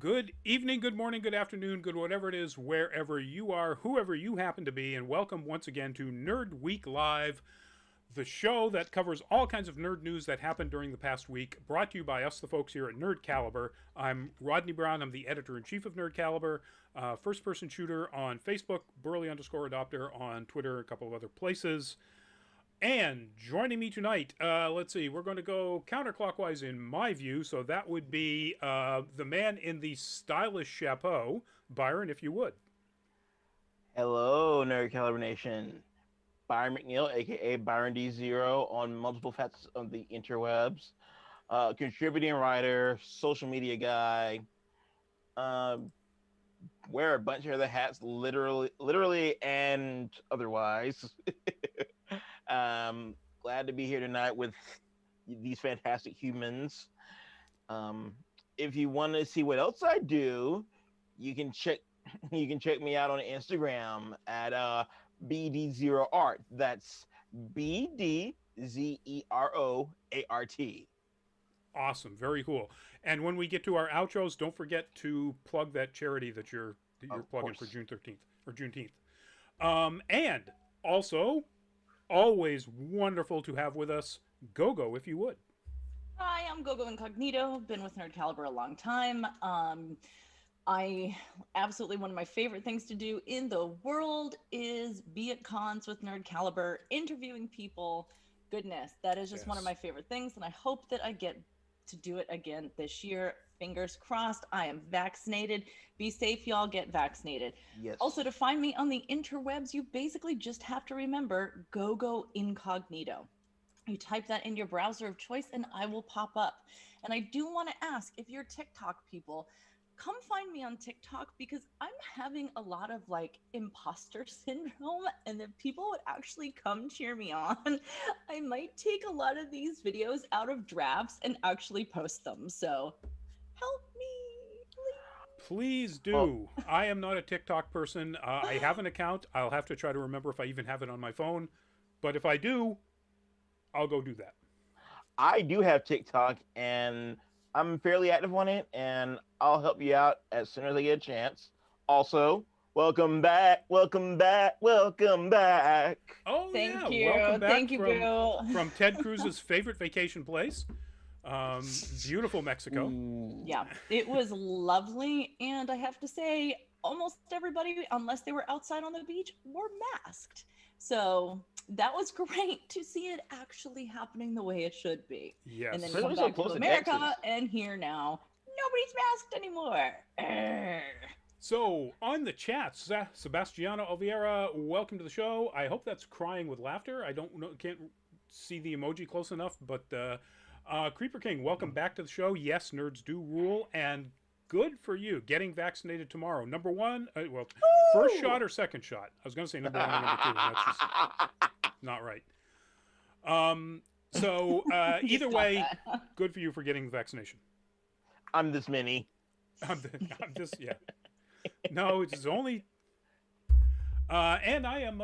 Good evening, good morning, good afternoon, good whatever it is, wherever you are, whoever you happen to be, and welcome once again to Nerd Week Live, the show that covers all kinds of nerd news that happened during the past week, brought to you by us, the folks here at Nerd Caliber. I'm Rodney Brown, I'm the editor-in-chief of Nerd Caliber, first-person shooter on Facebook, Burley_adopter on Twitter, a couple of other places. And joining me tonight, let's see, we're going to go counterclockwise in my view, so that would be the man in the stylish chapeau, Byron, if you would. Hello, Nerd Caliber Nation. Byron McNeil, aka Byron D0, on multiple facets of the interwebs. Contributing writer, social media guy. Wear a bunch of other hats, literally and otherwise. Glad to be here tonight with these fantastic humans. If you want to see what else I do, you can check me out on Instagram at BD0Art. That's BDZEROART. Awesome, very cool. And when we get to our outros, don't forget to plug that charity that you're Of plugging for course. June 13th or Juneteenth. And also, always wonderful to have with us Gogo, if you would. Hi, I'm Gogo Incognito. Been with Nerd Caliber a long time. I absolutely one of my favorite things to do in the world is be at cons with Nerd Caliber, interviewing people. Goodness, that is just one of my favorite things, and I hope that I get to do it again this year. Fingers crossed. I am vaccinated. Be safe, y'all. Get vaccinated. Yes. Also, to find me on the interwebs, you basically just have to remember Gogo Incognito. You type that in your browser of choice and I will pop up. And I do want to ask, if you're TikTok people, come find me on TikTok because I'm having a lot of like imposter syndrome, and if people would actually come cheer me on, I might take a lot of these videos out of drafts and actually post them. So help me, please. Please do. I am not a TikTok person. I have an account. I'll have to try to remember if I even have it on my phone. But if I do, I'll go do that. I do have TikTok, and I'm fairly active on it, and I'll help you out as soon as I get a chance. Also, welcome back, welcome back, welcome back. Oh, Thank yeah. you. Welcome back Thank you, Bill. from Ted Cruz's favorite vacation place. Beautiful Mexico. Ooh. Yeah, it was lovely. And I have to say, almost everybody, unless they were outside on the beach, were masked. So that was great to see it actually happening the way it should be. Yes. And then Especially come so back close to to America, Texas. and here now, nobody's masked anymore. So, on the chat, Sebastiano Oliveira, welcome to the show. I hope that's crying with laughter. I don't know, can't see the emoji close enough, but Creeper King, welcome back to the show. Yes, nerds do rule, and good for you getting vaccinated tomorrow. Number one, first shot or second shot? I was going to say number one or number two, and that's just not right. So either way, good for you for getting the vaccination. I'm this many. I'm just, yeah. No, it's only. And I am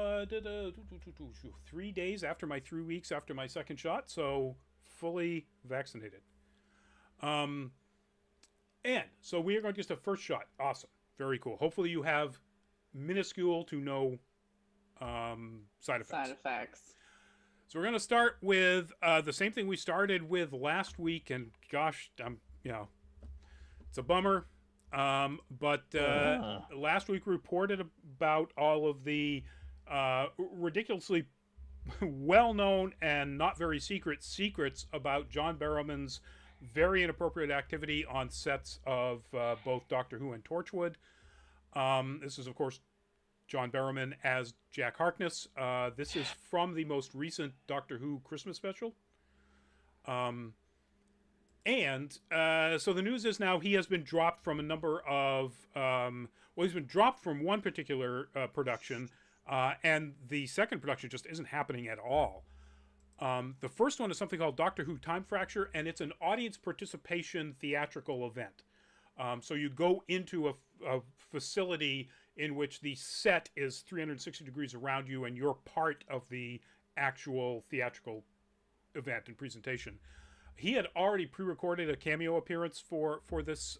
3 days after my 3 weeks after my second shot, so fully vaccinated. And so we are going to just a first shot. Awesome, very cool. Hopefully you have minuscule to no side effects. Side effects. So we're going to start with the same thing we started with last week, and gosh, it's a bummer. But last week we reported about all of the ridiculously well-known and not very secrets about John Barrowman's very inappropriate activity on sets of both Doctor Who and Torchwood. This is, of course, John Barrowman as Jack Harkness. This is from the most recent Doctor Who Christmas special. And so the news is now he has been dropped from a number of... he's been dropped from one particular production, and the second production just isn't happening at all. The first one is something called Doctor Who Time Fracture, and it's an audience participation theatrical event. So you go into a facility in which the set is 360 degrees around you, and you're part of the actual theatrical event and presentation. he had already pre-recorded a cameo appearance for this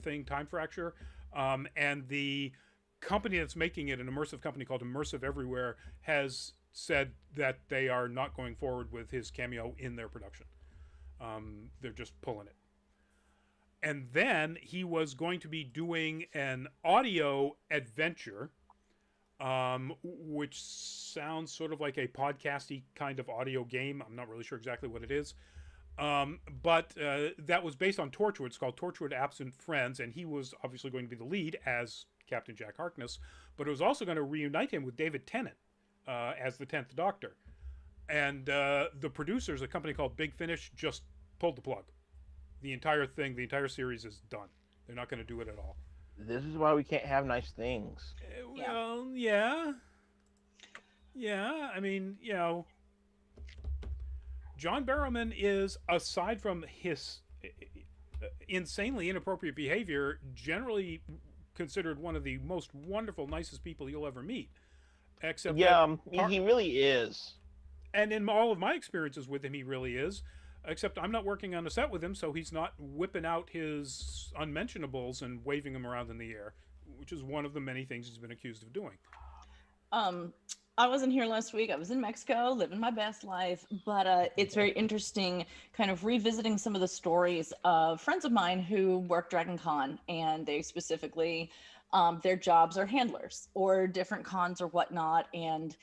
thing, Time Fracture, and the company that's making it, an immersive company called Immersive Everywhere, has said that they are not going forward with his cameo in their production. They're just pulling it. And then he was going to be doing an audio adventure, which sounds sort of like a podcasty kind of audio game. I'm not really sure exactly what it is. But that was based on Torchwood. It's called Torchwood Absent Friends, and he was obviously going to be the lead as Captain Jack Harkness, but it was also going to reunite him with David Tennant as the 10th Doctor. And the producers, a company called Big Finish, just pulled the plug. The entire thing, the entire series is done. They're not going to do it at all. This is why we can't have nice things. Well, yeah. Yeah, I mean, you know, John Barrowman is, aside from his insanely inappropriate behavior, generally considered one of the most wonderful, nicest people you'll ever meet. Except he really is. And in all of my experiences with him, he really is. Except I'm not working on a set with him, so he's not whipping out his unmentionables and waving them around in the air, which is one of the many things he's been accused of doing. I wasn't here last week. I was in Mexico, living my best life. But it's very interesting kind of revisiting some of the stories of friends of mine who work Dragon Con, and they specifically, their jobs are handlers or different cons or whatnot. And,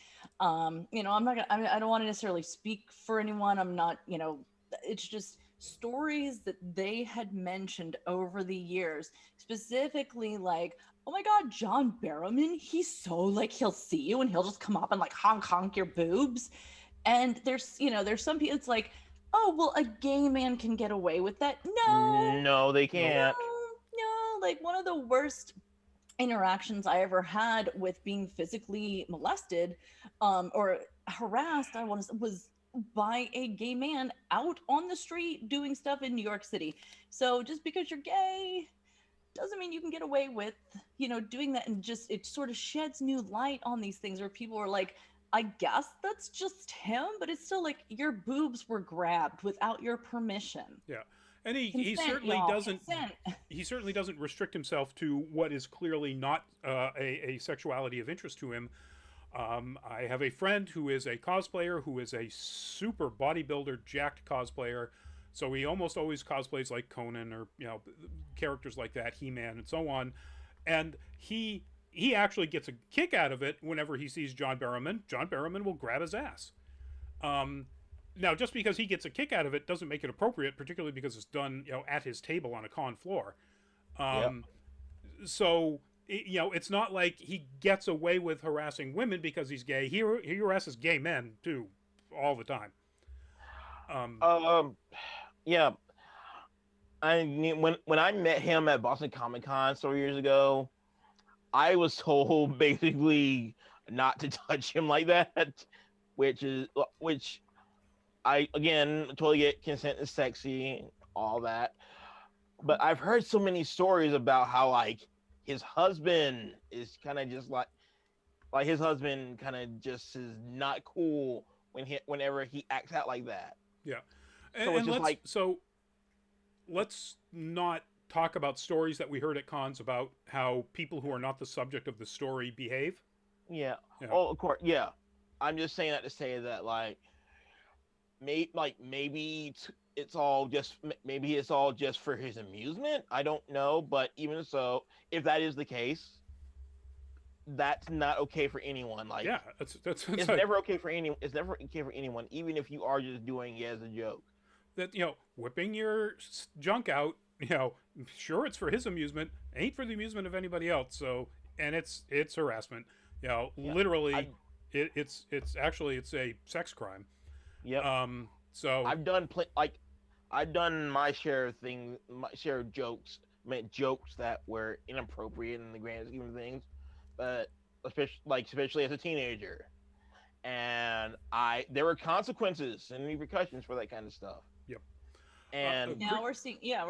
you know, I don't want to necessarily speak for anyone. I'm not, you know, it's just stories that they had mentioned over the years, specifically like, oh my God, John Barrowman, he's so like, he'll see you and he'll just come up and like honk your boobs. And there's, you know, there's some people, it's like, oh, well, a gay man can get away with that. No, they can't. No, like one of the worst interactions I ever had with being physically molested or harassed, was by a gay man out on the street doing stuff in New York City. So just because you're gay doesn't mean you can get away with, you know, doing that. And just, it sort of sheds new light on these things where people are like, I guess that's just him, but it's still like your boobs were grabbed without your permission. Yeah. And he certainly doesn't restrict himself to what is clearly not a sexuality of interest to him. I have a friend who is a cosplayer, who is a super bodybuilder, jacked cosplayer. So he almost always cosplays like Conan or, you know, characters like that, He-Man and so on. And he actually gets a kick out of it whenever he sees John Barrowman. John Barrowman will grab his ass. Now, just because he gets a kick out of it doesn't make it appropriate, particularly because it's done, you know, at his table on a con floor. So, you know, it's not like he gets away with harassing women because he's gay. He harasses gay men, too, all the time. Yeah. I mean, when I met him at Boston Comic Con 4 years ago, I was told basically not to touch him like that, which I, again, totally get consent is sexy, all that. But I've heard so many stories about how, like, his husband is kind of just like his husband kind of just is not cool whenever he acts out like that. Yeah. So let's not talk about stories that we heard at cons about how people who are not the subject of the story behave. Yeah. Oh, of course. Yeah. I'm just saying that to say that, like, maybe it's all just for his amusement. I don't know, but even so, if that is the case, that's not okay for anyone. Like, yeah, it's never okay for anyone. It's never okay for anyone, even if you are just doing it as a joke. That, you know, whipping your junk out, you know, sure, it's for his amusement, ain't for the amusement of anybody else. So, and it's harassment. You know, literally, it's actually a sex crime. Yep. So I've done my share of jokes that were inappropriate in the grand scheme of things, but especially as a teenager, and there were consequences and repercussions for that kind of stuff. Yep. And now we're seeing that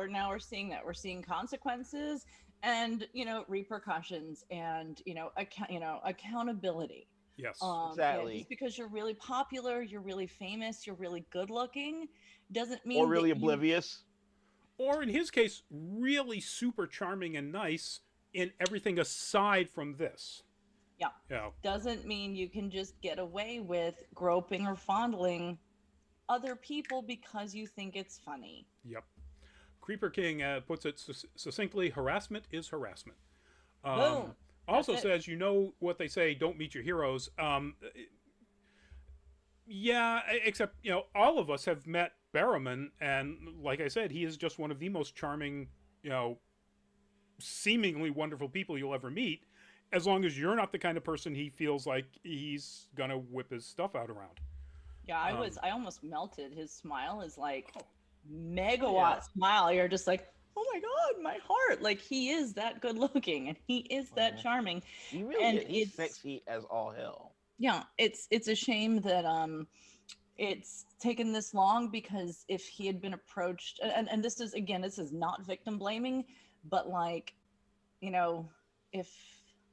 we're seeing consequences and, you know, repercussions and, you know, accountability. Yes. Yeah, Sadly. just because you're really popular, you're really famous, you're really good looking, doesn't Or mean really that you. oblivious. Or in his case, really super charming and nice in everything aside from this. Yeah, You know, doesn't mean you can just get away with groping or fondling other people because you think it's funny. yep. Creeper King puts it succinctly: harassment is harassment. Boom. Um, That's also it. says, you know what they say, don't meet your heroes. Yeah, except, all of us have met Barrowman, and like I said, he is just one of the most charming, seemingly wonderful people you'll ever meet, as long as you're not the kind of person he feels like he's gonna whip his stuff out around. Yeah, Um, I almost melted. His smile is like oh, megawatt smile. You're just like, oh my God, my heart. Like he is that good looking and he is that charming. He really And is. He's sexy as all hell. yeah, it's a shame that it's taken this long, because if he had been approached, and this is, again, this is not victim blaming, but like, you know, if,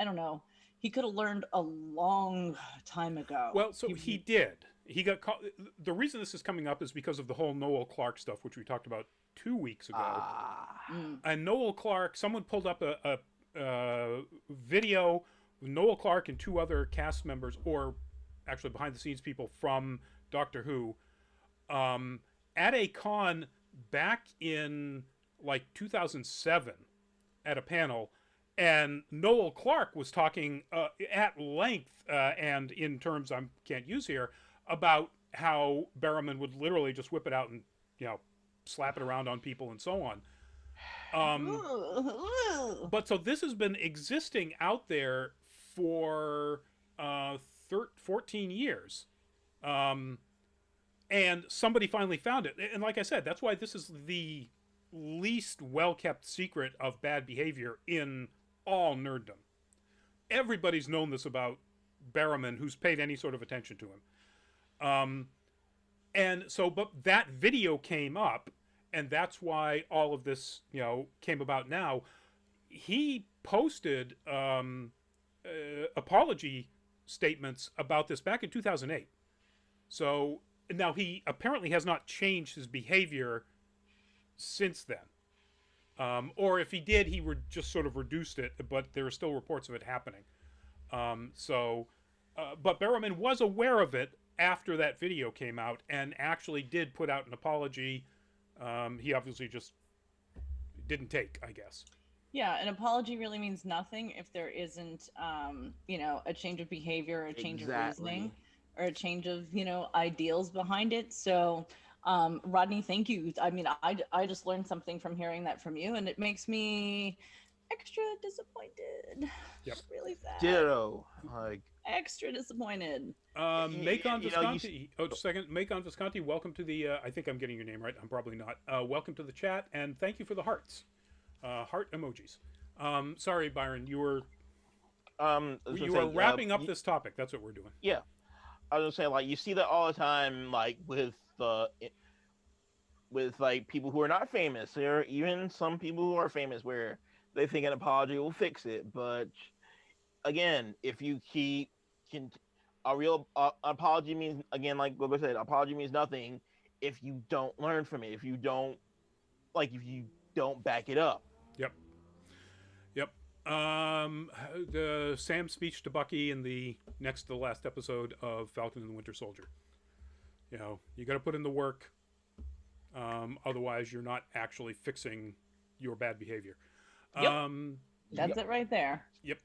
I don't know, he could have learned a long time ago. well, so he did. He got caught. The reason this is coming up is because of the whole Noel Clark stuff, which we talked about 2 weeks ago. And Noel Clark, someone pulled up a video with Noel Clark and two other cast members, or actually behind the scenes people from Doctor Who, at a con back in like 2007 at a panel. And Noel Clark was talking at length and in terms I can't use here about how Barrowman would literally just whip it out and, slap it around on people and so on. But so this has been existing out there for 14 years. And somebody finally found it. And like I said, that's why this is the least well-kept secret of bad behavior in all nerddom. Everybody's known this about Barrowman, who's paid any sort of attention to him. And so, but that video came up, and that's why all of this, came about now. He posted apology statements about this back in 2008. So now he apparently has not changed his behavior since then. Or if he did, he would just sort of reduced it, but there are still reports of it happening. But Barrowman was aware of it after that video came out and actually did put out an apology. He obviously just didn't take, I guess. Yeah, an apology really means nothing if there isn't, a change of behavior, or a change of reasoning, or a change of, ideals behind it. So, Rodney, thank you. I mean, I just learned something from hearing that from you, and it makes me extra disappointed. Yep. Really sad. Ditto. Extra disappointed. Macon Visconti. Just a second. Macon Visconti, welcome to the, I think I'm getting your name right. I'm probably not. Welcome to the chat, and thank you for the hearts. Heart emojis. Sorry, Byron, you were wrapping up this topic. That's what we're doing. Yeah. I was gonna say, you see that all the time, with people who are not famous. There are even some people who are famous where they think an apology will fix it. But again, if you a real apology means, again, like Gogo said, apology means nothing if you don't learn from it. If you don't back it up. Yep. The Sam's speech to Bucky in the next to the last episode of Falcon and the Winter Soldier. You got to put in the work. Otherwise, you're not actually fixing your bad behavior. Yep. That's it right there. Yep.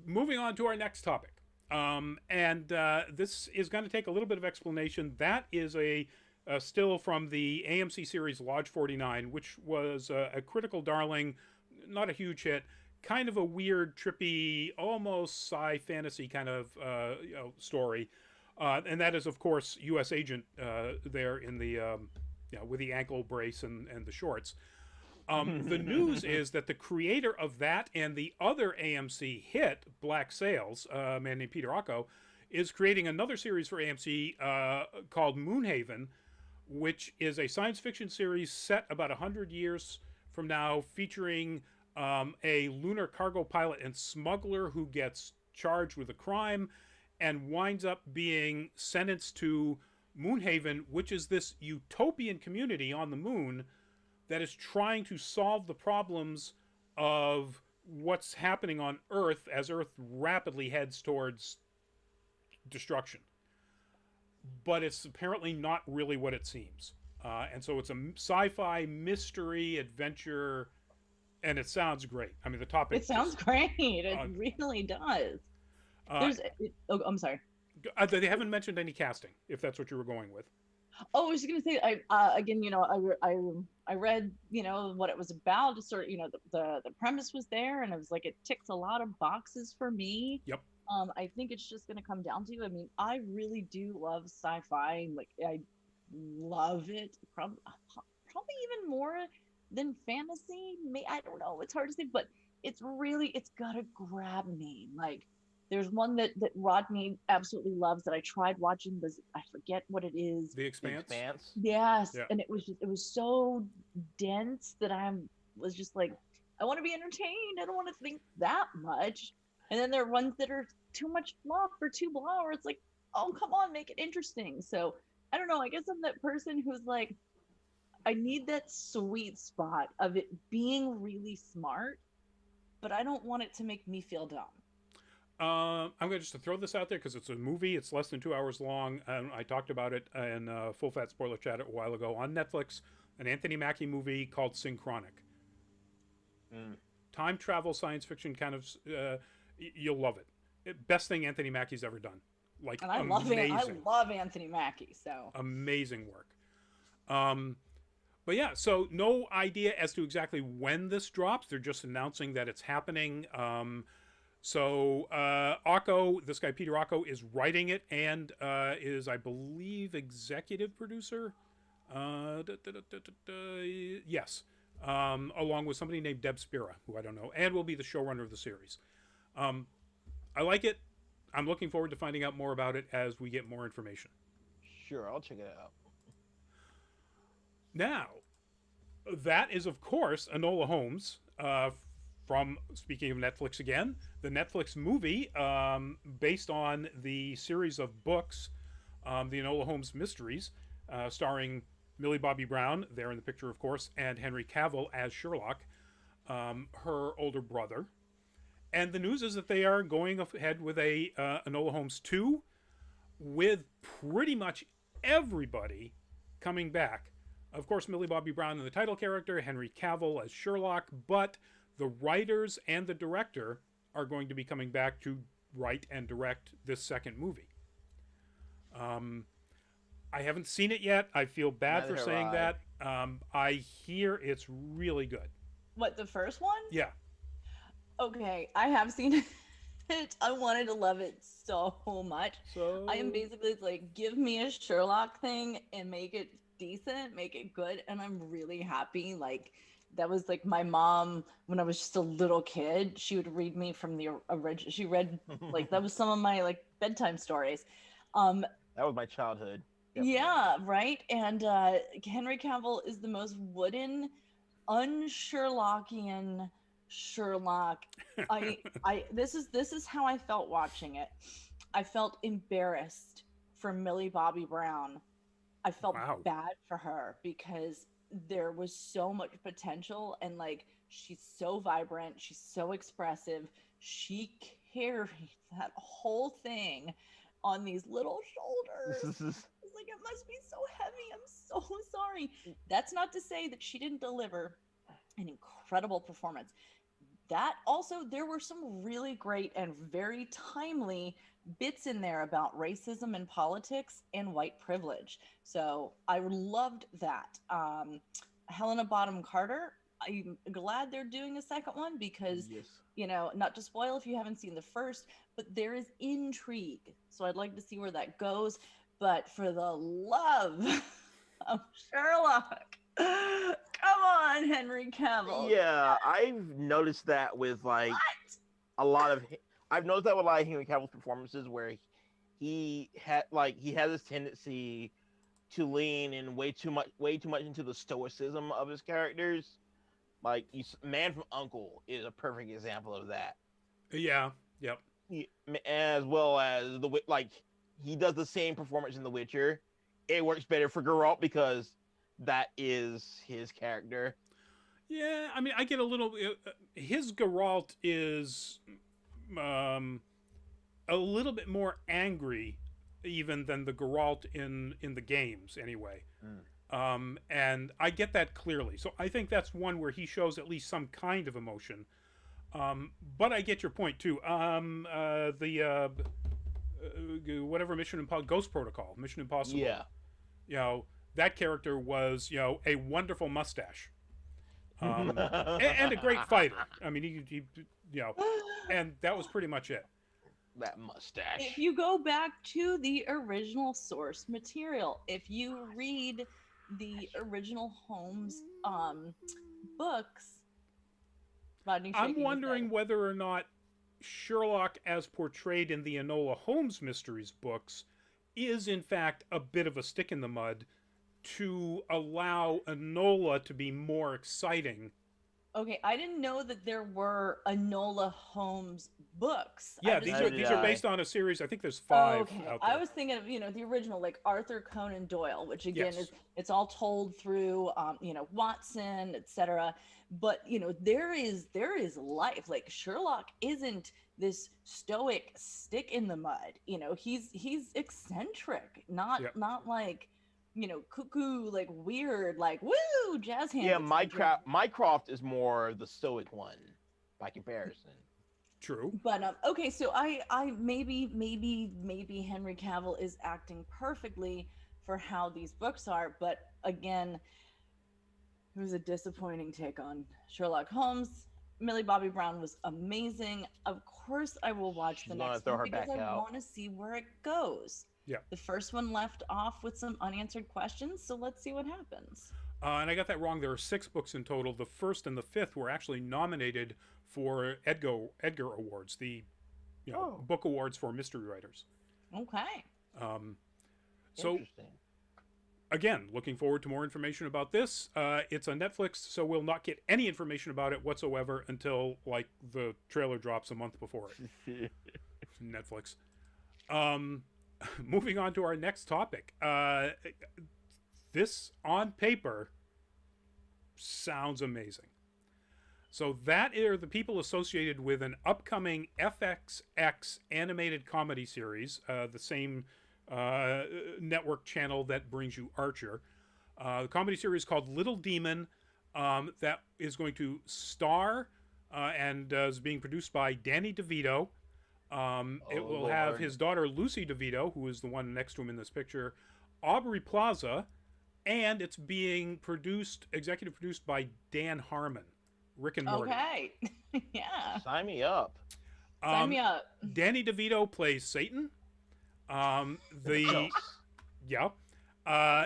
Moving on to our next topic. And this is going to take a little bit of explanation. That is a still from the AMC series Lodge 49, which was a critical darling, not a huge hit, kind of a weird, trippy, almost sci-fantasy kind of story. And that is, of course, U.S. Agent there in the with the ankle brace and the shorts. The news is that the creator of that and the other AMC hit, Black Sails, a man named Peter Ocko, is creating another series for AMC called Moonhaven, which is a science fiction series set about 100 years from now, featuring a lunar cargo pilot and smuggler who gets charged with a crime, and winds up being sentenced to Moonhaven, which is this utopian community on the moon that is trying to solve the problems of what's happening on Earth as Earth rapidly heads towards destruction. But it's apparently not really what it seems. And so it's a sci-fi mystery adventure, and it sounds great. I mean, the topic. It sounds great. It really does. I'm sorry. They haven't mentioned any casting, if that's what you were going with. Oh, I was just gonna say, again, I read, what it was about. Just sort of, the premise was there, and I was like, it ticks a lot of boxes for me. Yep. I think it's just gonna come down to. I mean, I really do love sci-fi. Like, I love it. Probably even more than fantasy. I don't know. It's hard to say, but it's gotta grab me. Like, there's one that Rodney absolutely loves that I tried watching. I forget what it is. The Expanse. Yes, yeah. And it was so dense that I was just like, I want to be entertained. I don't want to think that much. And then there are ones that are too much fluff or too blah, where it's like, oh, come on, make it interesting. So I don't know. I guess I'm that person who's like, I need that sweet spot of it being really smart, but I don't want it to make me feel dumb. I'm going to just throw this out there because it's a movie. It's less than 2 hours long. I talked about it in Full Fat Spoiler Chat a while ago on Netflix. An Anthony Mackie movie called Synchronic. Time travel science fiction kind of. You'll love it. Best thing Anthony Mackie's ever done. Like, and I love Anthony Mackie. So amazing work. But yeah, so no idea as to exactly when this drops. They're just announcing that it's happening. So Akko, this guy Peter Akko, is writing it and is, I believe, executive producer. Yes, along with somebody named Deb Spira, who I don't know, and will be the showrunner of the series. I like it. I'm looking forward to finding out more about it as we get more information. Sure, I'll check it out. Now, that is, of course, Enola Holmes. From, speaking of Netflix again, the Netflix movie based on the series of books, the Enola Holmes Mysteries, starring Millie Bobby Brown, there in the picture, of course, and Henry Cavill as Sherlock, her older brother. And the news is that they are going ahead with a Enola Holmes 2 with pretty much everybody coming back. Of course, Millie Bobby Brown in the title character, Henry Cavill as Sherlock, but the writers and the director are going to be coming back to write and direct this second movie. I haven't seen it yet. I feel bad for saying that. I hear it's really good. What, the first one? Yeah. Okay, I have seen it. I wanted to love it so much. So I am basically like, give me a Sherlock thing and make it decent, make it good, and I'm really happy. Like, that was like my mom when I was just a little kid. She would read me from the original. She read like, that was some of my like bedtime stories. That was my childhood. Definitely. Yeah, right. And Henry Cavill is the most wooden, un-Sherlockian Sherlock. This is how I felt watching it. I felt embarrassed for Millie Bobby Brown. I felt bad for her because there was so much potential, and like, she's so vibrant, she's so expressive, she carried that whole thing on these little shoulders. It's like, it must be so heavy. I'm so sorry. That's not to say that she didn't deliver an incredible performance. That also, there were some really great and very timely bits in there about racism and politics and white privilege. So I loved that. Helena Bonham Carter, I'm glad they're doing a second one because, not to spoil if you haven't seen the first, but there is intrigue. So I'd like to see where that goes. But for the love of Sherlock, come on, Henry Cavill. Yeah, I've noticed that with like a lot of Henry Cavill's performances where he has this tendency to lean in way too much into the stoicism of his characters. Like, Man from U.N.C.L.E. is a perfect example of that. Yeah. Yep. as well as like he does the same performance in The Witcher. It works better for Geralt because that is his character. Yeah, I mean, I get a little. His Geralt is a little bit more angry, even than the Geralt in the games, anyway. And I get that clearly. So I think that's one where he shows at least some kind of emotion. But I get your point too. Whatever Mission Impossible, Ghost Protocol, Mission Impossible. Yeah. You know, that character was, you know, a wonderful mustache. And a great fighter. I mean, he you know, and that was pretty much it. That mustache. If you go back to the original source material, if you read the original Holmes books, Rodney, I'm wondering whether or not Sherlock, as portrayed in the Enola Holmes mysteries books, is in fact a bit of a stick in the mud to allow Enola to be more exciting. Okay, I didn't know that there were Enola Holmes books. Yeah, these are based on a series. I think there's 5 out there. I was thinking of, you know, the original, like Arthur Conan Doyle, which again is, it's all told through you know, Watson, etc. But you know, there is life. Like Sherlock isn't this stoic stick in the mud. You know, he's eccentric, not like, you know, cuckoo, like weird, like woo, jazz hands. Yeah, Mycroft is more the stoic one by comparison. True. But okay, so I maybe Henry Cavill is acting perfectly for how these books are, but again, it was a disappointing take on Sherlock Holmes. Millie Bobby Brown was amazing. Of course, I will watch the next one because I want to see where it goes. Yeah. The first one left off with some unanswered questions, so let's see what happens. And I got that wrong. There are 6 books in total. The first and the 5th were actually nominated for Edgar Awards, the book awards for mystery writers. Okay. So interesting. Again, looking forward to more information about this. It's on Netflix, so we'll not get any information about it whatsoever until like the trailer drops a month before it. Netflix. Moving on to our next topic. This on paper sounds amazing. So that are the people associated with an upcoming FXX animated comedy series, the same network channel that brings you Archer. The comedy series called Little Demon, that is going to star and is being produced by Danny DeVito. It will have his daughter Lucy DeVito, who is the one next to him in this picture, Aubrey Plaza, and it's being executive produced by Dan Harmon, Rick and Morty. Okay. Yeah. Sign me up. Sign me up. Danny DeVito plays Satan.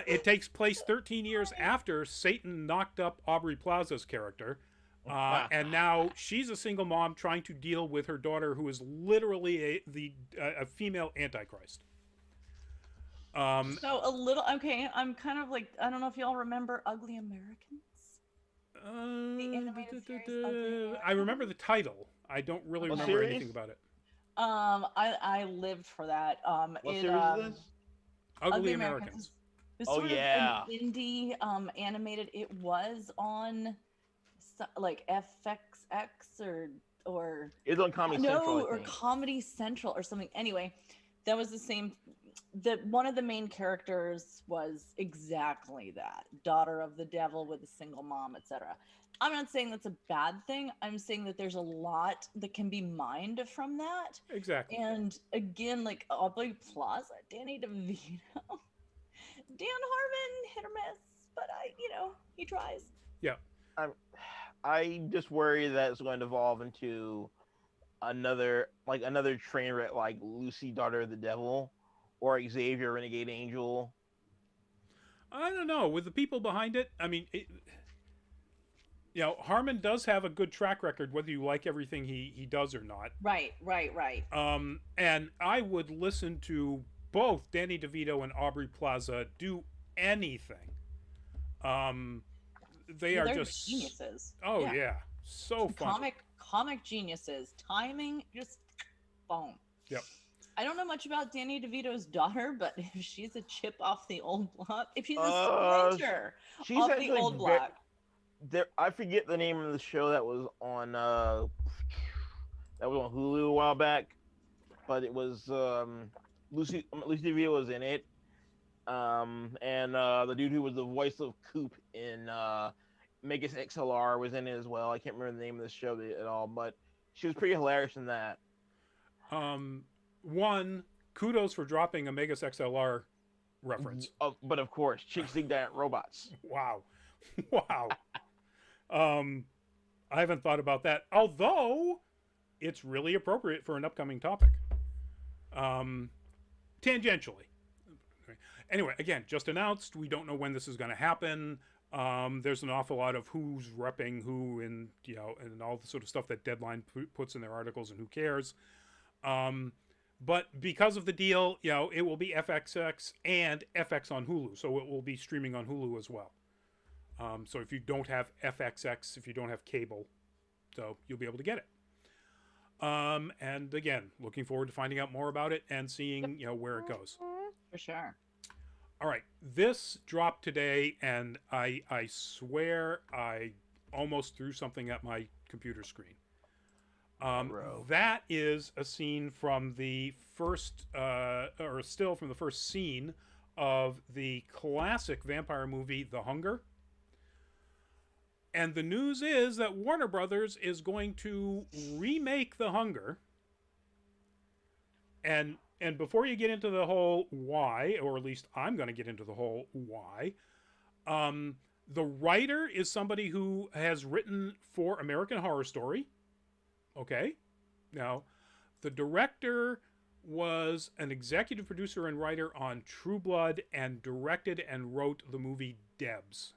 It takes place 13 years after Satan knocked up Aubrey Plaza's character. And now she's a single mom trying to deal with her daughter, who is literally a female Antichrist. So a little, okay, I'm kind of like, I don't know if y'all remember Ugly Americans? The animated series, Ugly Americans. I remember the title. I don't really remember anything about it. I lived for that. What series is this? Ugly Americans. It's sort of an indie animated. It was on like FXX or it's on Comedy Central. or Comedy Central or something. Anyway, that was the same. That one of the main characters was exactly that, daughter of the devil with a single mom, etc. I'm not saying that's a bad thing. I'm saying that there's a lot that can be mined from that. Exactly. And again, like Aubrey Plaza, Danny DeVito, Dan Harmon, hit or miss, but he tries. Yeah. I just worry that it's going to evolve into another train wreck like Lucy, Daughter of the Devil, or Xavier, Renegade Angel. I don't know. With the people behind it, I mean, Harmon does have a good track record, whether you like everything he does or not. Right. And I would listen to both Danny DeVito and Aubrey Plaza do anything. They're just geniuses. Oh yeah, so fun. Comic geniuses. Timing, just Boom. Yep. I don't know much about Danny DeVito's daughter, but if she's a chip off the old block, if she's a splinter She's off the actually old block. there. I forget the name of the show that was on Hulu a while back, but it was Lucy DeVito was in it. And the dude who was the voice of Coop in Megas XLR was in it as well. I can't remember the name of the show at all, but she was pretty hilarious in that. One, kudos for dropping a Megas XLR reference. But of course, chicks dig giant robots. Wow. Wow. I haven't thought about that, although it's really appropriate for an upcoming topic. Tangentially. Anyway, again, just announced. We don't know when this is going to happen. There's an awful lot of who's repping who, and and all the sort of stuff that Deadline puts in their articles, and who cares. But because of the deal, it will be FXX and FX on Hulu, so it will be streaming on Hulu as well. So if you don't have FXX, if you don't have cable, so you'll be able to get it. And again, looking forward to finding out more about it and seeing where it goes. For sure. All right, this dropped today, and I swear I almost threw something at my computer screen. That is a scene from the first, or still from the first scene of the classic vampire movie, The Hunger. And the news is that Warner Brothers is going to remake The Hunger. And before you get into the whole why, or at least I'm going to get into the whole why, the writer is somebody who has written for American Horror Story. Okay. Now, the director was an executive producer and writer on True Blood and directed and wrote the movie Debs.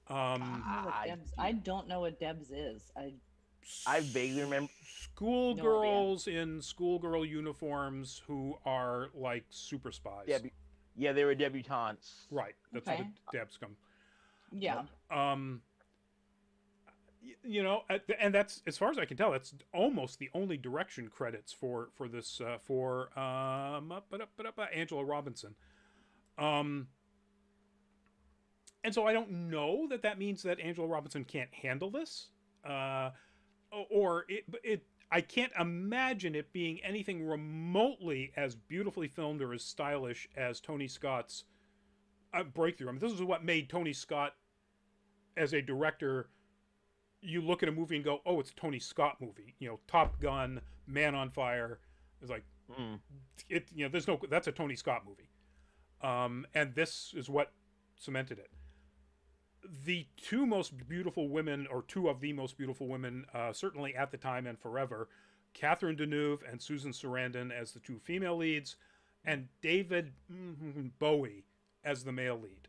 I don't know what Debs is. I vaguely remember schoolgirls in schoolgirl uniforms who are like super spies. Yeah, they were debutantes. Right. That's Okay. what the Debs come. Yeah. And that's, as far as I can tell, that's almost the only direction credits for this for Angela Robinson. And so I don't know that means that Angela Robinson can't handle this, or I can't imagine it being anything remotely as beautifully filmed or as stylish as Tony Scott's breakthrough. I mean, this is what made Tony Scott as a director. You look at a movie and go, "Oh, it's a Tony Scott movie." Top Gun, Man on Fire. It's like there's no. That's a Tony Scott movie, and this is what cemented it. The two most beautiful women, or two of the most beautiful women, certainly at the time and forever, Catherine Deneuve and Susan Sarandon as the two female leads, and David Bowie as the male lead.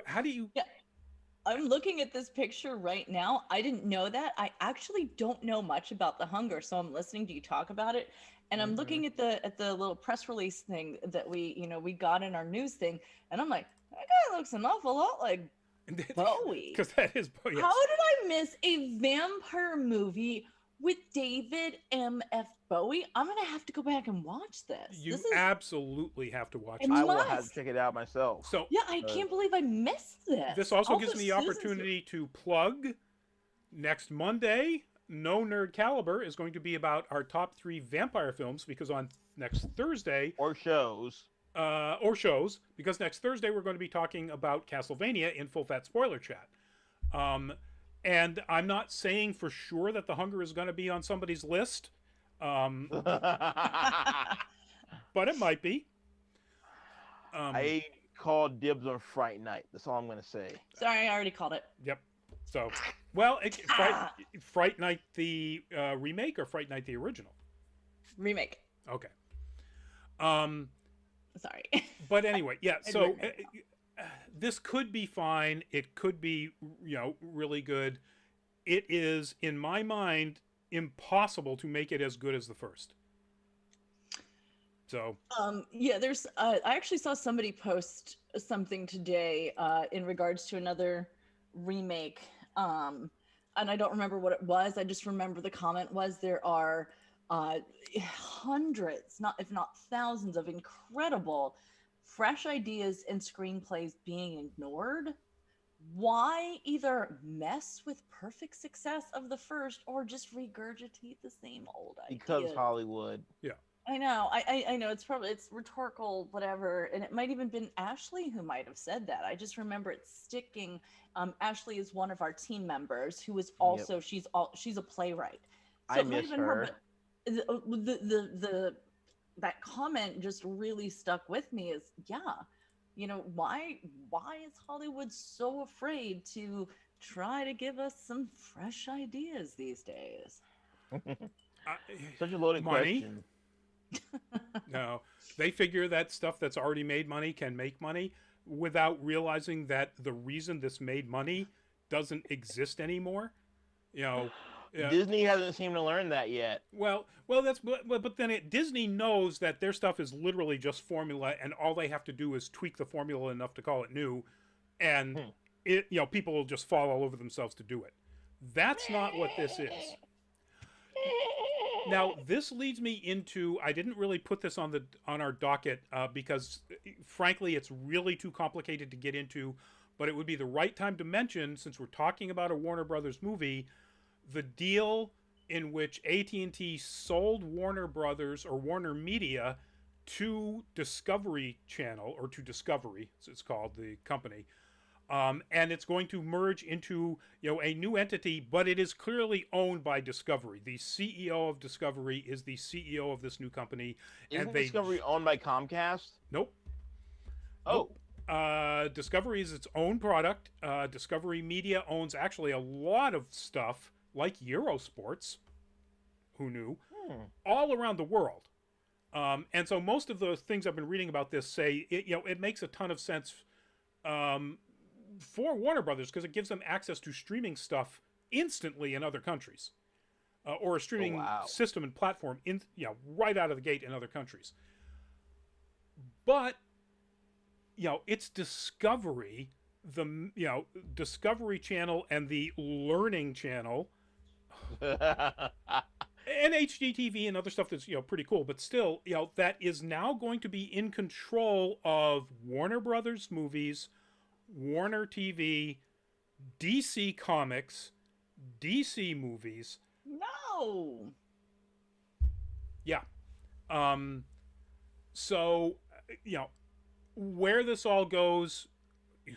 How do you... Yeah. I'm looking at this picture right now. I didn't know that. I actually don't know much about The Hunger, so I'm listening to you talk about it, and I'm looking at the little press release thing that we got in our news thing, and I'm like, that guy looks an awful lot like Bowie. Because that is Bowie. Yes. How did I miss a vampire movie with David M.F. Bowie? I'm gonna have to go back and watch this. You absolutely have to watch it. I will have to check it out myself. So yeah, I can't believe I missed this. This also gives me the opportunity to plug next Monday. No Nerd Caliber is going to be about our top 3 vampire films, because on next Thursday or shows, because next Thursday we're going to be talking about Castlevania in Full Fat Spoiler Chat. And I'm not saying for sure that The Hunger is going to be on somebody's list, but it might be. I called dibs on Fright Night. That's all I'm going to say. Sorry, I already called it. Yep. So, Fright Night the remake or Fright Night the original? Remake. Okay. Sorry. But anyway, yeah. So this could be fine. It could be, really good. It is, in my mind, impossible to make it as good as the first. So. Yeah. There's. I actually saw somebody post something today in regards to another remake. and I don't remember what it was. I just remember the comment was there are hundreds, not if not thousands, of incredible fresh ideas and screenplays being ignored. Why either mess with perfect success of the first or just regurgitate the same old Because ideas? Hollywood. Yeah. I know. I know it's rhetorical, whatever, and it might even been Ashley who might have said that. I just remember it sticking. Ashley is one of our team members who is also she's a playwright. So I it might miss have been her. but the that comment just really stuck with me. Is why is Hollywood so afraid to try to give us some fresh ideas these days? Such a loaded money. question. No, they figure that stuff that's already made money can make money without realizing that the reason this made money doesn't exist anymore. Disney hasn't seemed to learn that yet. Well, but then Disney knows that their stuff is literally just formula, and all they have to do is tweak the formula enough to call it new, and people will just fall all over themselves to do it. That's not what this is. Now, this leads me into, I didn't really put this on our docket because, frankly, it's really too complicated to get into, but it would be the right time to mention, since we're talking about a Warner Brothers movie, the deal in which AT&T sold Warner Brothers or Warner Media to Discovery Channel, or to Discovery, as it's called, the company. And it's going to merge into a new entity, but it is clearly owned by Discovery. The CEO of Discovery is the CEO of this new company. Isn't Discovery owned by Comcast? Nope. Oh. Nope. Discovery is its own product. Discovery Media owns actually a lot of stuff like Eurosports. Who knew? All around the world. And so most of the things I've been reading about this say it makes a ton of sense for Warner Brothers because it gives them access to streaming stuff instantly in other countries, or a streaming system and platform right out of the gate in other countries. But it's Discovery, the Discovery Channel and the Learning Channel, and HGTV and other stuff that's pretty cool. But still, that is now going to be in control of Warner Brothers movies, Warner TV, DC Comics, DC movies. No. Yeah. So, where this all goes,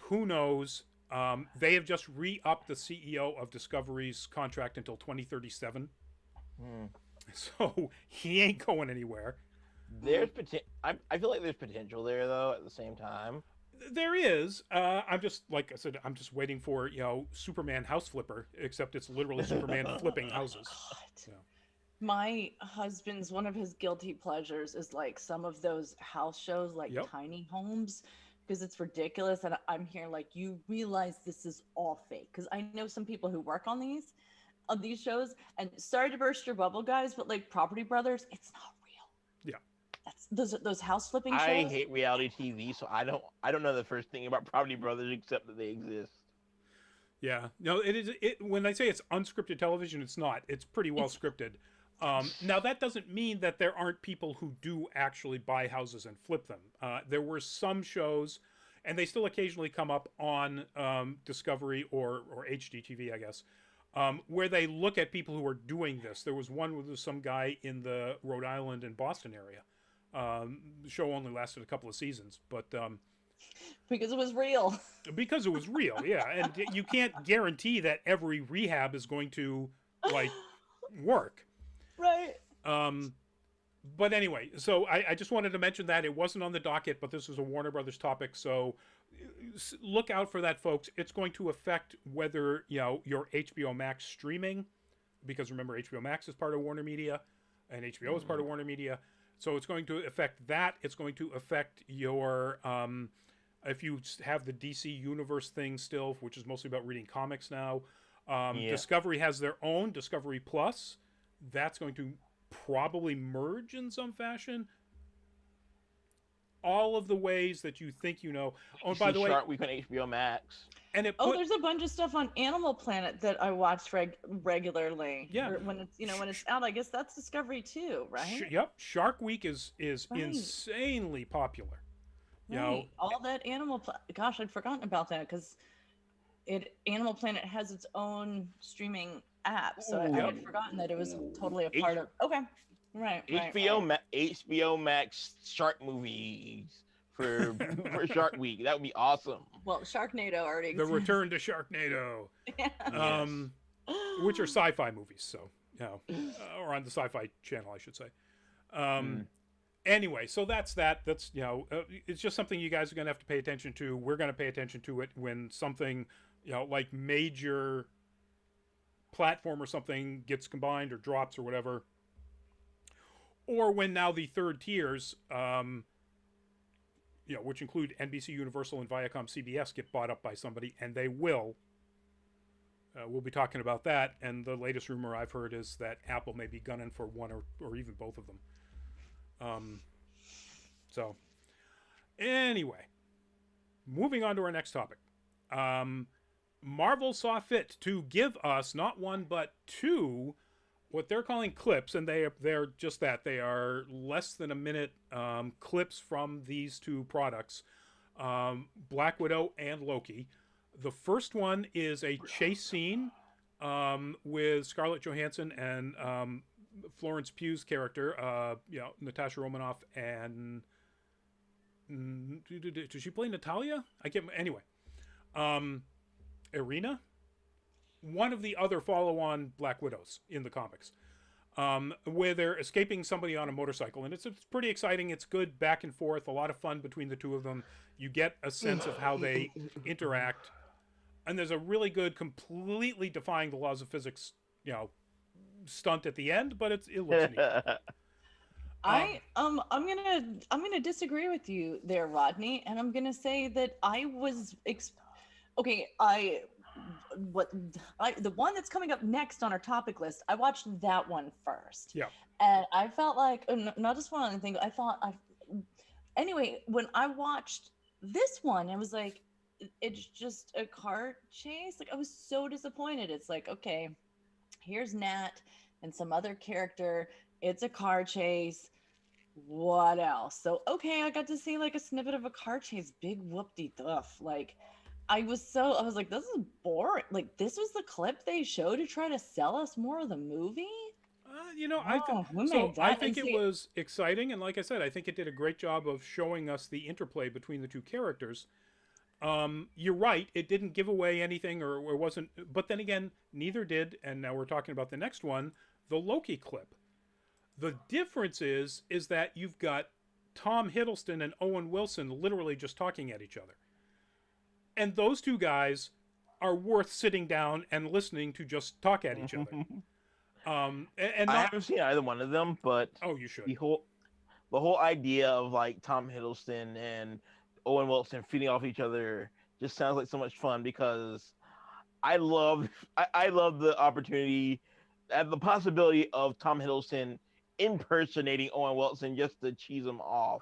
who knows? They have just re-upped the CEO of Discovery's contract until 2037. So he ain't going anywhere. There's I feel like there's potential there, though, at the same time. There is. I'm just, like I said, I'm just waiting for, Superman house flipper, except it's literally Superman flipping houses. God. My husband's, one of his guilty pleasures is like some of those house shows, like Tiny Homes, because it's ridiculous. And I'm here like, you realize this is all fake. Because I know some people who work on these shows, and sorry to burst your bubble, guys, but like Property Brothers, it's not real. Yeah. That's those house flipping shows. I hate reality TV, so I don't know the first thing about Property Brothers except that they exist. Yeah. No, it is. When I say it's unscripted television, it's not. It's pretty well scripted. Now, that doesn't mean that there aren't people who do actually buy houses and flip them. There were some shows, and they still occasionally come up on Discovery or HGTV, I guess, where they look at people who are doing this. There was one with some guy in the Rhode Island and Boston area. The show only lasted a couple of seasons, but because it was real. Because it was real, yeah. And you can't guarantee that every rehab is going to work. Right. But anyway, so I just wanted to mention that it wasn't on the docket, but this is a Warner Brothers topic, so look out for that, folks. It's going to affect whether your HBO Max streaming, because remember HBO Max is part of Warner Media, and HBO is part of Warner Media. So it's going to affect that. It's going to affect your if you have the DC Universe thing still, which is mostly about reading comics now. Discovery has their own Discovery Plus. That's going to probably merge in some fashion. All of the ways that you think Oh, by the way, Shark Week on HBO Max. And it Oh, put, there's a bunch of stuff on Animal Planet that I watch regularly. Yeah. Or when it's when it's out, I guess that's Discovery too, right? yep, Shark Week is Right. insanely popular. You know, Right. All that Gosh, I'd forgotten about that because Animal Planet has its own streaming app, so I Yep. had forgotten that it was totally a H- part of. Okay. Right. HBO Max shark movies for for Shark Week. That would be awesome. Well, Sharknado already the exists. return to Sharknado, Yeah. which are sci-fi movies, so or on the Sci-Fi Channel, I should say. Anyway, so that's that. That's it's just something you guys are going to have to pay attention to. We're going to pay attention to it when something like major platform or something gets combined or drops or whatever, or when now the third tiers, which include NBC, Universal, and Viacom, CBS, get bought up by somebody, and they will. We'll be talking about that, and the latest rumor I've heard is that Apple may be gunning for one or even both of them. So, anyway, moving on to our next topic. Marvel saw fit to give us not one but two, what they're calling clips, and they're just that. They are less than a minute clips from these two products, Black Widow and Loki. The first one is a chase scene with Scarlett Johansson and Florence Pugh's character, Natasha Romanoff, and did she play Natalia? Anyway. Irina, one of the other follow-on Black Widows in the comics, where they're escaping somebody on a motorcycle, and it's pretty exciting. It's good back and forth, a lot of fun between the two of them. You get a sense of how they interact, and there's a really good, completely defying the laws of physics, stunt at the end, but it looks neat. I'm gonna disagree with you there, Rodney, and I'm gonna say that I was the one that's coming up next on our topic list, I watched that one first. Yeah. And I felt like, not just one thing, anyway, when I watched this one, I was like, it's just a car chase. Like, I was so disappointed. It's like, okay, here's Nat and some other character. It's a car chase. What else? So, okay, I got to see like a snippet of a car chase. Big whoop-de-doof. Like, I was like, this is boring. Like, this was the clip they showed to try to sell us more of the movie? I think it was exciting, and like I said, I think it did a great job of showing us the interplay between the two characters. You're right, it didn't give away anything, or wasn't, but then again, neither did, and now we're talking about the next one, the Loki clip. The difference is that you've got Tom Hiddleston and Owen Wilson literally just talking at each other. And those two guys are worth sitting down and listening to just talk at each other. I haven't seen either one of them, but you should. The whole idea of like Tom Hiddleston and Owen Wilson feeding off each other just sounds like so much fun, because I love the opportunity, the possibility of Tom Hiddleston impersonating Owen Wilson just to cheese him off.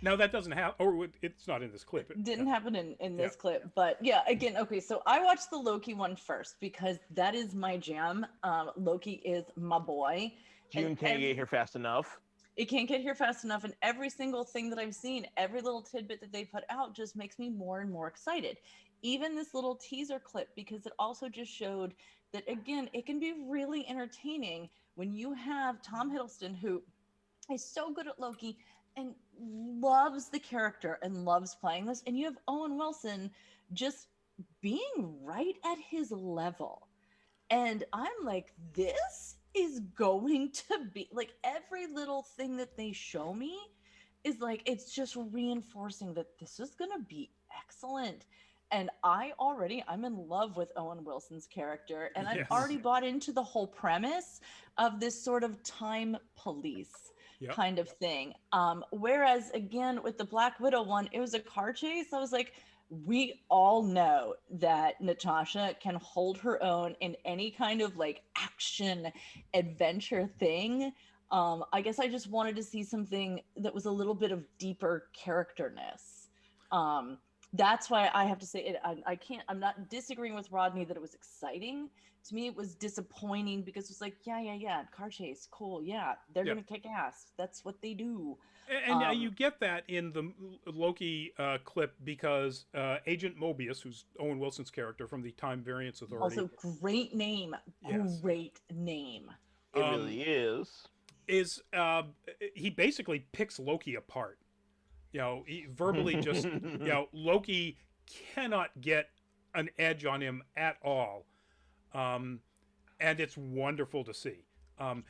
Now that doesn't happen, or it's not in this clip. It didn't happen in this clip, but yeah, again, okay, so I watched the Loki one first because that is my jam. Loki is my boy. June can't get here fast enough. It can't get here fast enough, and every single thing that I've seen, every little tidbit that they put out just makes me more and more excited. Even this little teaser clip, because it also just showed that, again, it can be really entertaining when you have Tom Hiddleston, who is so good at Loki and loves the character and loves playing this, and you have Owen Wilson just being right at his level. And I'm like, this is going to be like, every little thing that they show me is like, it's just reinforcing that this is gonna be excellent. And I'm in love with Owen Wilson's character, and I've already bought into the whole premise of this sort of time police kind of thing. Whereas again, with the Black Widow one, it was a car chase. I was like, we all know that Natasha can hold her own in any kind of like action adventure thing. I guess I just wanted to see something that was a little bit of deeper characterness. That's why I have to say it. I can't. I'm not disagreeing with Rodney that it was exciting. To me, it was disappointing because it's like, yeah, car chase, cool, yeah, they're Yeah. gonna kick ass. That's what they do. And you get that in the Loki clip because Agent Mobius, who's Owen Wilson's character from the Time Variance Authority, Also, great name. Yes. Great name. It really is. is he basically picks Loki apart. You know, he verbally just, you know, Loki cannot get an edge on him at all. And it's wonderful to see.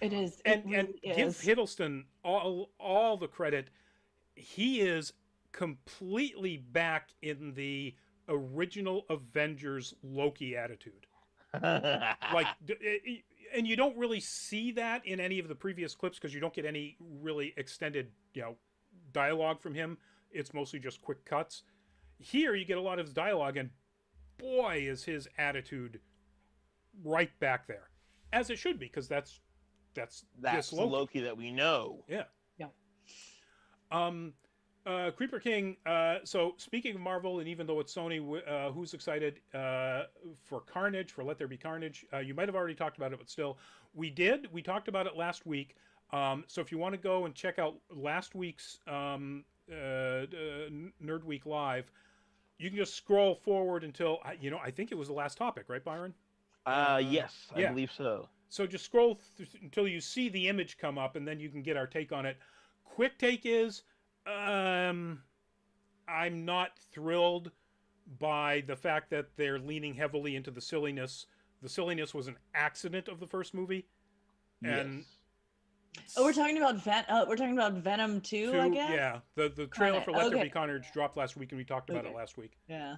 It is. And It really give is. Hiddleston all the credit. He is completely back in the original Avengers Loki attitude. Like, and you don't really see that in any of the previous clips because you don't get any really extended, you know, dialogue from him. It's mostly just quick cuts. Here you get a lot of his dialogue, and boy, is his attitude right back there, as it should be, because that's That's this the Loki that we know. Yeah. Yeah. Creeper King. So speaking of Marvel, and even though it's Sony, who's excited for Carnage, for Let There Be Carnage? You might have already talked about it, but still, we did. We talked about it last week. So if you want to go and check out last week's Nerd Week Live, you can just scroll forward until I think it was the last topic, right, Byron? Yes, I yeah. believe so. So just scroll until you see the image come up, and then you can get our take on it. Quick take is, I'm not thrilled by the fact that they're leaning heavily into the silliness. The silliness was an accident of the first movie, and Yes. Oh, we're talking about Venom 2, I guess. Yeah, the trailer for Let There Okay. Be Carnage dropped last week, and we talked about it last week. Yeah.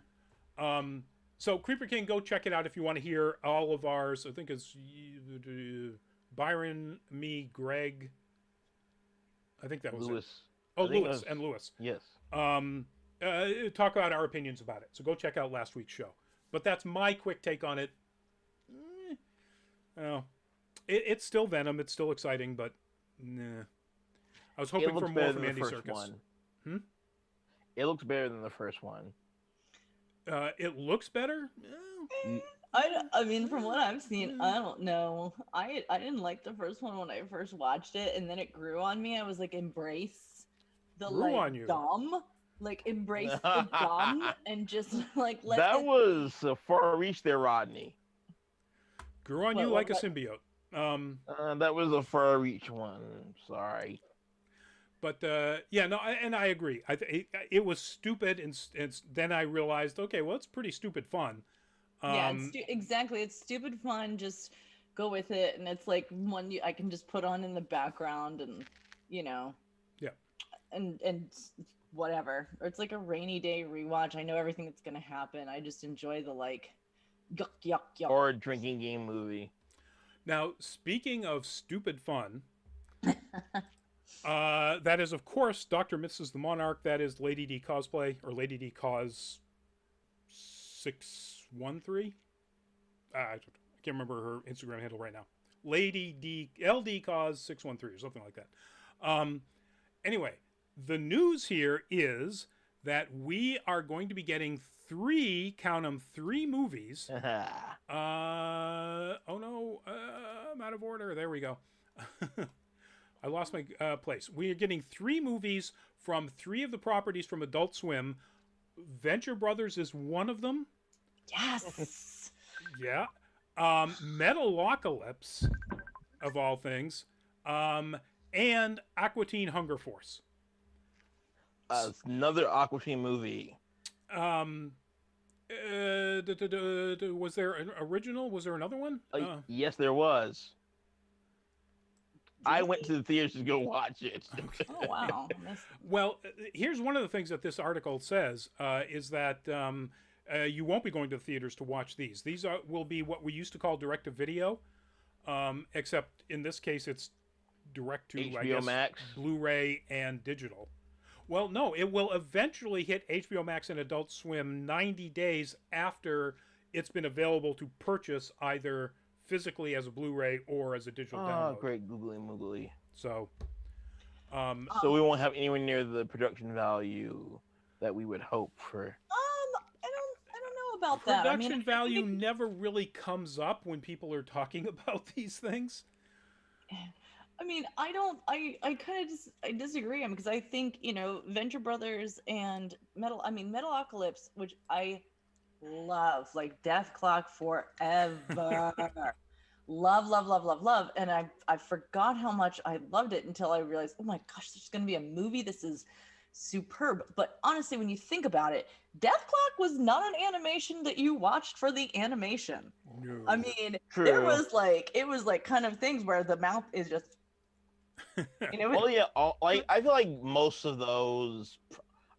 So Creeper King, go check it out if you want to hear all of ours. I think it's Byron, me, Greg. I think that was Lewis. it. Oh, I think Lewis it was- and Lewis. Yes. Talk about our opinions about it. So go check out last week's show. But that's my quick take on it. Oh, it's still Venom. It's still exciting, but nah. I was hoping It for looks more better from than Andy the first Serkis. one. It looks better than the first one. It looks better. I mean, from what I've seen, I don't know. I didn't like the first one when I first watched it, and then it grew on me. I was like, embrace the Grew on you. dumb, like embrace the dumb, and just like let That it- was a far reach there, Rodney. Grew on What- you what- like a what- symbiote. That was a far reach one. Sorry. But yeah, no, and I agree. It was stupid, and then I realized, okay, well, it's pretty stupid fun. Yeah, exactly. It's stupid fun. Just go with it, and it's like one I can just put on in the background, and Yeah. and whatever. Or it's like a rainy day rewatch. I know everything that's gonna happen. I just enjoy the like, yuck. Or a drinking game movie. Now, speaking of stupid fun, that is, of course, Dr. and Mrs. the Monarch. That is Lady D Cosplay, or Lady D Cos 613. I can't remember her Instagram handle right now. Lady D LD Cos 613 or something like that. Anyway, the news here is that we are going to be getting three movies. Oh no, I'm out of order. There we go. I lost my place. We are getting three movies from three of the properties from Adult Swim. Venture Brothers is one of them. Yes. Yeah. Metalocalypse, of all things. And Aqua Teen Hunger Force. Another Aqua Teen movie. Was there an original? Was there another one? Yes, there was. I went to the theaters to go watch it. Oh wow. Well, here's one of the things that this article says is that you won't be going to the theaters to watch these. These will be what we used to call direct-to-video, except in this case it's direct to HBO Max, Blu-ray, and digital. Well, no, it will eventually hit HBO Max and Adult Swim 90 days after it's been available to purchase either physically as a Blu-ray or as a digital download. Oh, great googly moogly. So, so we won't have anywhere near the production value that we would hope for. about that. I mean, Production value never really comes up when people are talking about these things. I mean, I kind of I disagree because I think, Venture Brothers and Metalocalypse, which I love, like Death Clock forever. Love, love, love, love, love. And I forgot how much I loved it until I realized, oh my gosh, there's going to be a movie. This is superb. But honestly, when you think about it, Death Clock was not an animation that you watched for the animation. No. I mean, True. it was like kind of things where the mouth is just, Well, yeah, I feel like most of those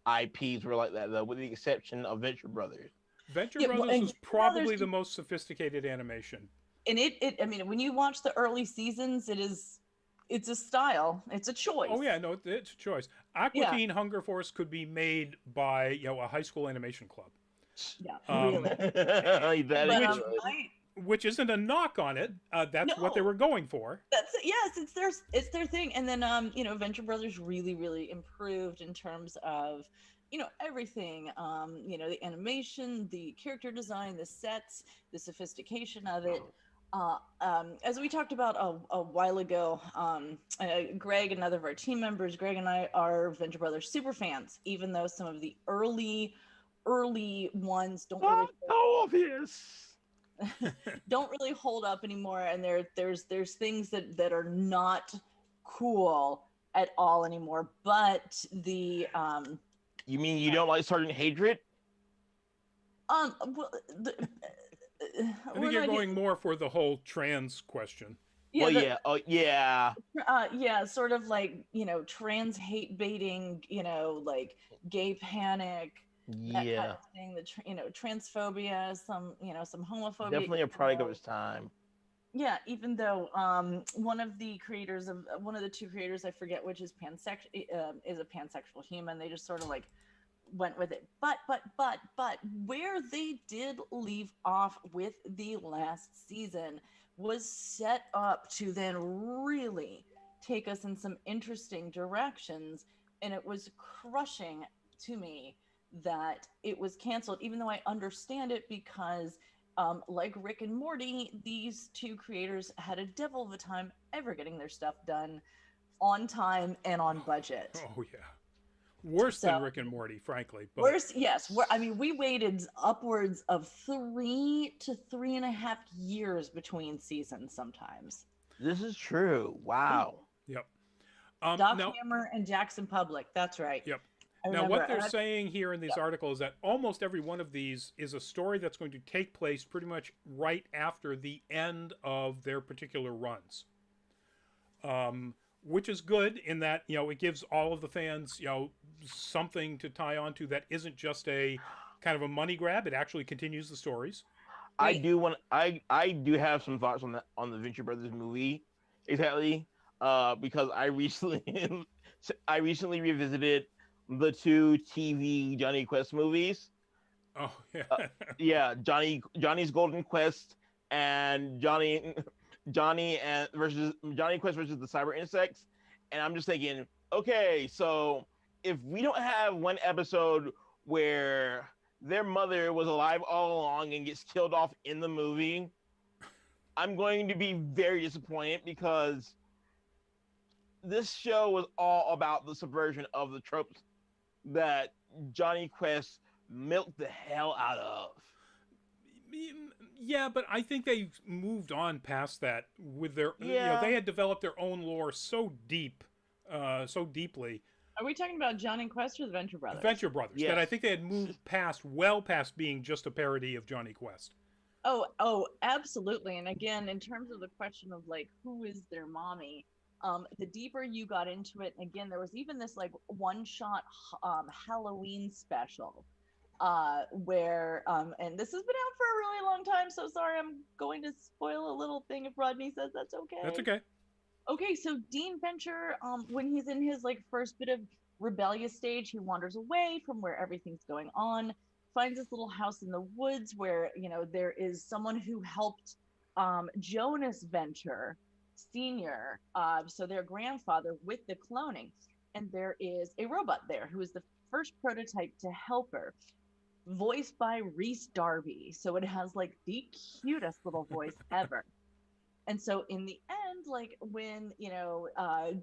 IPs were like that, though, with the exception of Venture Brothers. Venture Yeah, well, Brothers and was probably Brothers- the most sophisticated animation. and I mean, when you watch the early seasons, it's a style, it's a choice. Oh yeah, no, it's a choice. Aqua Yeah. Teen Hunger Force could be made by a high school animation club, Yeah, really. Which isn't a knock on it. That's what they No. were going for. That's it. Yes, it's their thing. And then Venture Brothers really, really improved in terms of everything. The animation, the character design, the sets, the sophistication of it. As we talked about a while ago, Greg, another of our team members, Greg and I are Venture Brothers super fans, even though some of the early ones don't really hold up anymore, and there's things that are not cool at all anymore. But the You mean you don't like Sergeant Hatred? well, I think you're going more for the whole trans question. yeah, Yeah. Sort of like trans hate baiting, like gay panic, that Yeah. kind of thing. The transphobia, some homophobia. Definitely a product of its time. Yeah, even though one of the two creators, I forget which, is is a pansexual human. They just sort of like went with it. But where they did leave off with the last season was set up to then really take us in some interesting directions, and it was crushing to me that it was canceled, even though I understand it because like Rick and Morty, these two creators had a devil of a time ever getting their stuff done on time and on budget. Oh yeah, worse than Rick and Morty, frankly. But... Worse, yes. We waited upwards of 3 to 3.5 years between seasons sometimes. This is true. Wow. Yep. Doc Hammer and Jackson Public. That's right. Yep. Now, what they're saying here in these articles is that almost every one of these is a story that's going to take place pretty much right after the end of their particular runs. Which is good in that, it gives all of the fans, something to tie on to that isn't just a kind of a money grab. It actually continues the stories. I do have some thoughts on the Venture Brothers movie, exactly, because I recently revisited the 2 TV Johnny Quest movies. Oh yeah. Yeah, Johnny's Golden Quest and Johnny Quest versus the Cyber Insects, and I'm just thinking, okay, so if we don't have one episode where their mother was alive all along and gets killed off in the movie, I'm going to be very disappointed, because this show was all about the subversion of the tropes that Johnny Quest milked the hell out of. Yeah, but I think they moved on past that with their. They had developed their own lore so deeply. Are we talking about Johnny Quest or the Venture Brothers? Venture Brothers. Yes. That I think they had moved past being just a parody of Johnny Quest. Oh, absolutely. And again, in terms of the question of like who is their mommy, the deeper you got into it, and again, there was even this like one-shot Halloween special where and this has been out for a really long time, so sorry, I'm going to spoil a little thing if Rodney says that's okay. That's okay. Okay, so Dean Venture, when he's in his like first bit of rebellious stage, he wanders away from where everything's going on, finds this little house in the woods where there is someone who helped Jonas Venture Senior, so their grandfather, with the cloning, and there is a robot there who is the first prototype to help her. voiced by Reese Darby. So it has like the cutest little voice ever. And so in the end, like when,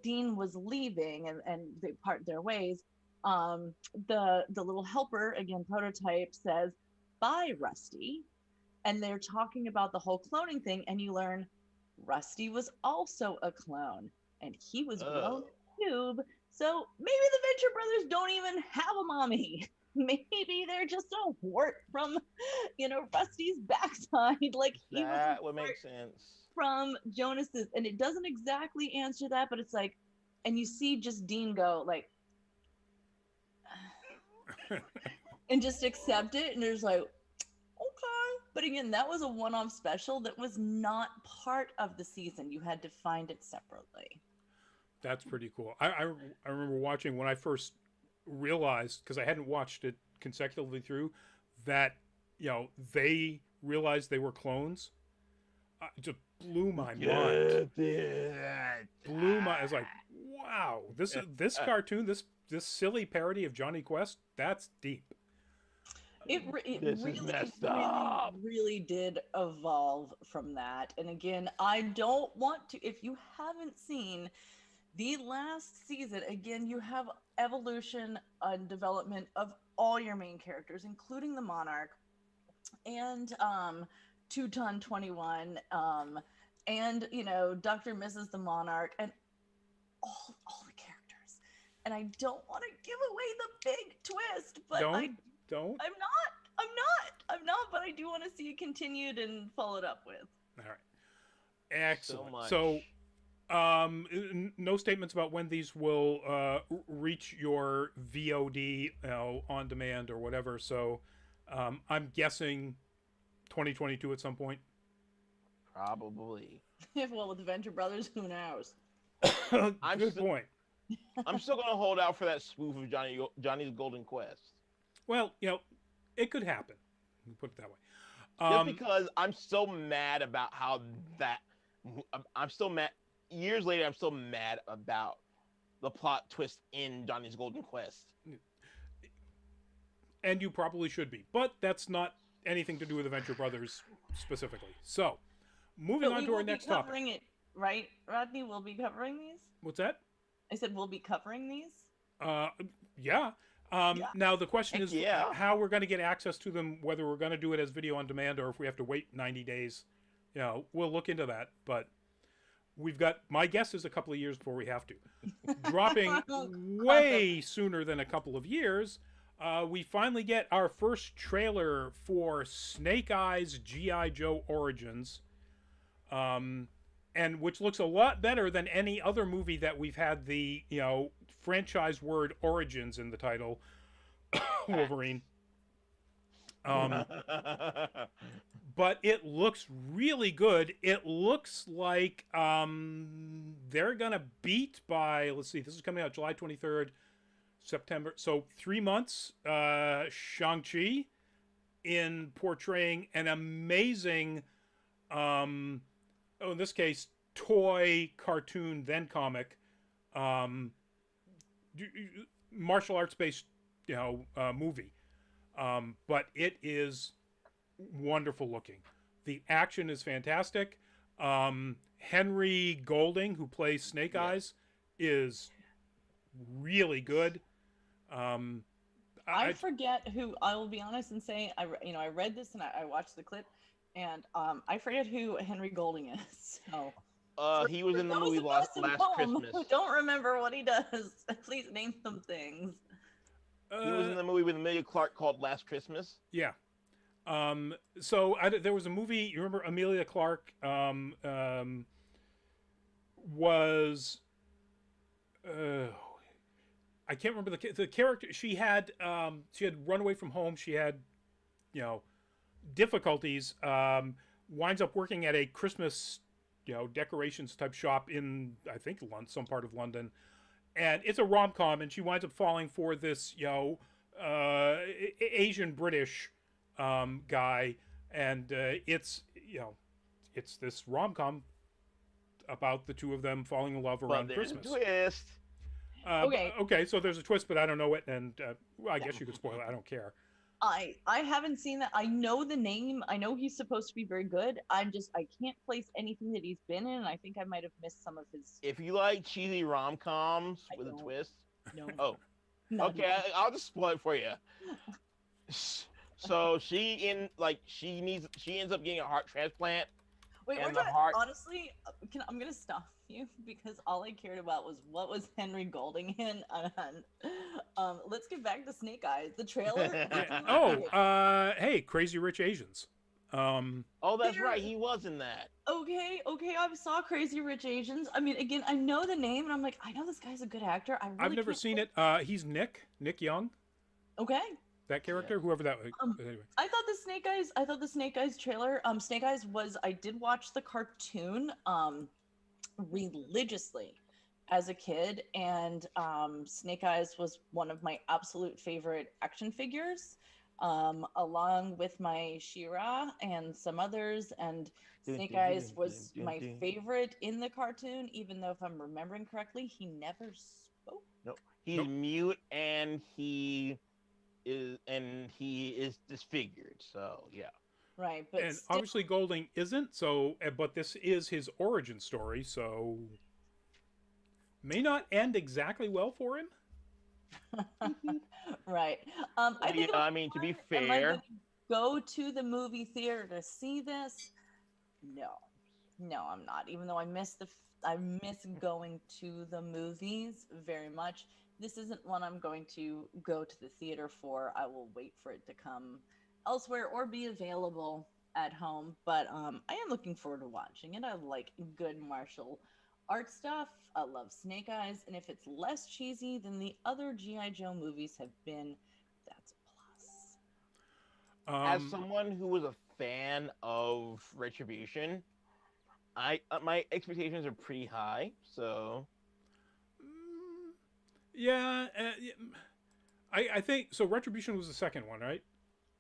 Dean was leaving and they part their ways, the little helper, again, Prototype, says, "Bye, Rusty." And they're talking about the whole cloning thing, and you learn Rusty was also a clone, and he was grown in a tube. So maybe the Venture Brothers don't even have a mommy. Maybe they're just a wart from, Rusty's backside. Like he That was would make sense. from Jonas's, and it doesn't exactly answer that, but it's like, and you see just Dean go like, and just accept it, and there's like, okay. But again, that was a one-off special that was not part of the season. You had to find it separately. That's pretty cool. I remember watching when I first realized, because I hadn't watched it consecutively through, that they realized they were clones. It just blew my mind. Blew my. I was like, wow, this cartoon, this silly parody of Johnny Quest, that's deep. It really did evolve from that. And again, I don't want to, if you haven't seen the last season, again, you have evolution and development of all your main characters, including the Monarch and Two-Ton 21, and Dr. and Mrs. the Monarch, and all the characters. And I don't want to give away the big twist, but don't. I'm not, but I do want to see it continued and followed up with. All right. Excellent. So no statements about when these will reach your VOD, on demand or whatever. So I'm guessing 2022 at some point. Probably. Well, with the Venture Brothers, who knows? Good point. I'm still going to hold out for that spoof of Johnny's Golden Quest. Well, it could happen. Put it that way. Just because I'm so mad about how that. I'm still mad. Years later, I'm still mad about the plot twist in Johnny's Golden Quest. And you probably should be, but that's not anything to do with the Venture Brothers specifically. So, moving on to our next topic. Covering it, right, Rodney? We'll be covering these. What's that? I said we'll be covering these. Yeah. Now the question is how we're going to get access to them, whether we're going to do it as video on demand or if we have to wait 90 days. We'll look into that, but we've got, my guess is a couple of years before we have to. Dropping way sooner than a couple of years, we finally get our first trailer for Snake Eyes G.I. Joe Origins, and which looks a lot better than any other movie that we've had the, franchise word Origins in the title. Wolverine. But it looks really good. It looks like they're gonna beat by, let's see, this is coming out July 23rd, September, so 3 months, Shang-Chi in portraying an amazing in this case toy cartoon then comic martial arts based movie, but it is wonderful looking. The action is fantastic. Henry Golding, who plays Snake Eyes, is really good. I forget who, I will be honest and say, I read this and I watched the clip, and I forget who Henry Golding is. So he was in the movie Last Christmas. Who don't remember what he does, please name some things. He was in the movie with Emilia Clarke called Last Christmas. Yeah. So there was a movie, you remember Emilia Clarke was I can't remember the character. She had run away from home. She had difficulties, winds up working at a Christmas decorations type shop in, I think, some part of London, and it's a rom-com, and she winds up falling for this Asian British guy, and it's this rom-com about the two of them falling in love around Christmas. Twist. Okay, so there's a twist, but I don't know it, and I guess you could spoil it. I don't care. I haven't seen that. I know the name. I know he's supposed to be very good. I can't place anything that he's been in. I think I might have missed some of his. If you like cheesy rom-coms I with a don't. twist, No. oh, None. okay, I'll just spoil it for you. So she ends up getting a heart transplant. Wait, and we're the talking, heart- honestly, I'm gonna stop you because all I cared about was what was Henry Golding in. And let's get back to Snake Eyes. The trailer. Hey, Crazy Rich Asians. Oh, that's right, he was in that. Okay, I saw Crazy Rich Asians. I mean, again, I know the name, and I'm like, I know this guy's a good actor. I've never seen it. He's Nick Young. Okay. That character, whoever that was. Anyway. I thought the Snake Eyes trailer. Snake Eyes was. I did watch the cartoon religiously as a kid, and Snake Eyes was one of my absolute favorite action figures, along with my She-Ra and some others. And Snake Eyes was my favorite in the cartoon, even though, if I'm remembering correctly, he never spoke. No, he's mute, and he is disfigured. So yeah. Right, but and obviously Golding isn't. So, but this is his origin story. So, may not end exactly well for him. Right. I mean, to be fair, go to the movie theater to see this. No, I'm not. Even though I miss going to the movies very much. This isn't one I'm going to go to the theater for. I will wait for it to come elsewhere or be available at home. But I am looking forward to watching it. I like good martial art stuff. I love Snake Eyes. And if it's less cheesy than the other G.I. Joe movies have been, that's a plus. As someone who was a fan of Retribution, my expectations are pretty high. So... Yeah, I think so. Retribution was the second one, right?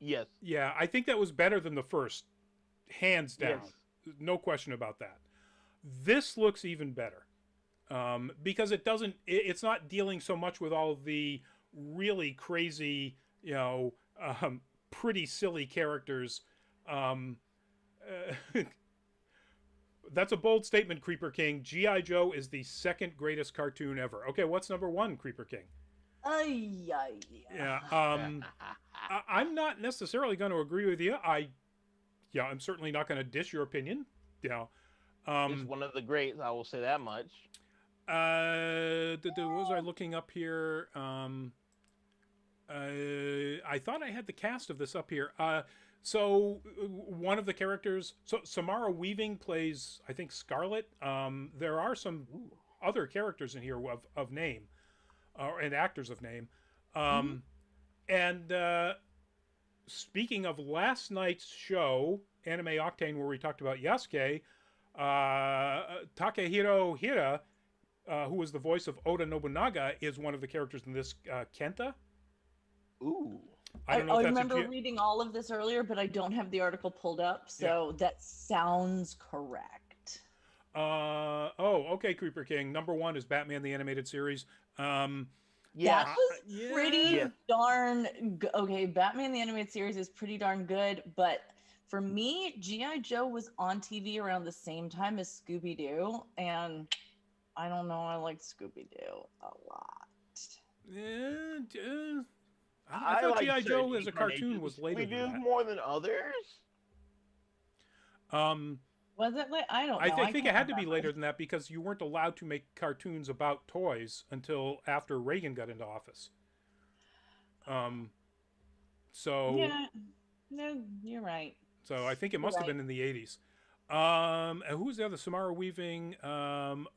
Yes. Yeah, I think that was better than the first, hands down. Yes. No question about that. This looks even better because it's not dealing so much with all the really crazy, pretty silly characters. That's a bold statement, Creeper King. G.I. Joe is the second greatest cartoon ever. Okay, what's number one, Creeper King? Yeah. I'm not necessarily going to agree with you. I'm certainly not going to dish your opinion. Yeah. It's one of the greats, I will say that much. What was I looking up here? I thought I had the cast of this up here. So one of the characters, so Samara Weaving plays, I think, Scarlet. There are some other characters in here of name, and actors of name. And speaking of last night's show, Anime Octane, where we talked about Yasuke, Takehiro Hira, who was the voice of Oda Nobunaga, is one of the characters in this, Kenta. Ooh. I remember reading all of this earlier, but I don't have the article pulled up, so that sounds correct. Okay, Creeper King. Number one is Batman the Animated Series. That was pretty darn okay. Batman the Animated Series is pretty darn good, but for me, G.I. Joe was on TV around the same time as Scooby-Doo, and I don't know, I liked Scooby-Doo a lot. Yeah, I thought G.I. Joe as a cartoon was later than that. More than others? Was it late? I don't know. I think it had to be later than that because you weren't allowed to make cartoons about toys until after Reagan got into office. So yeah, no, you're right. So I think it must have been in the 80s. And who was the other? Samara Weaving,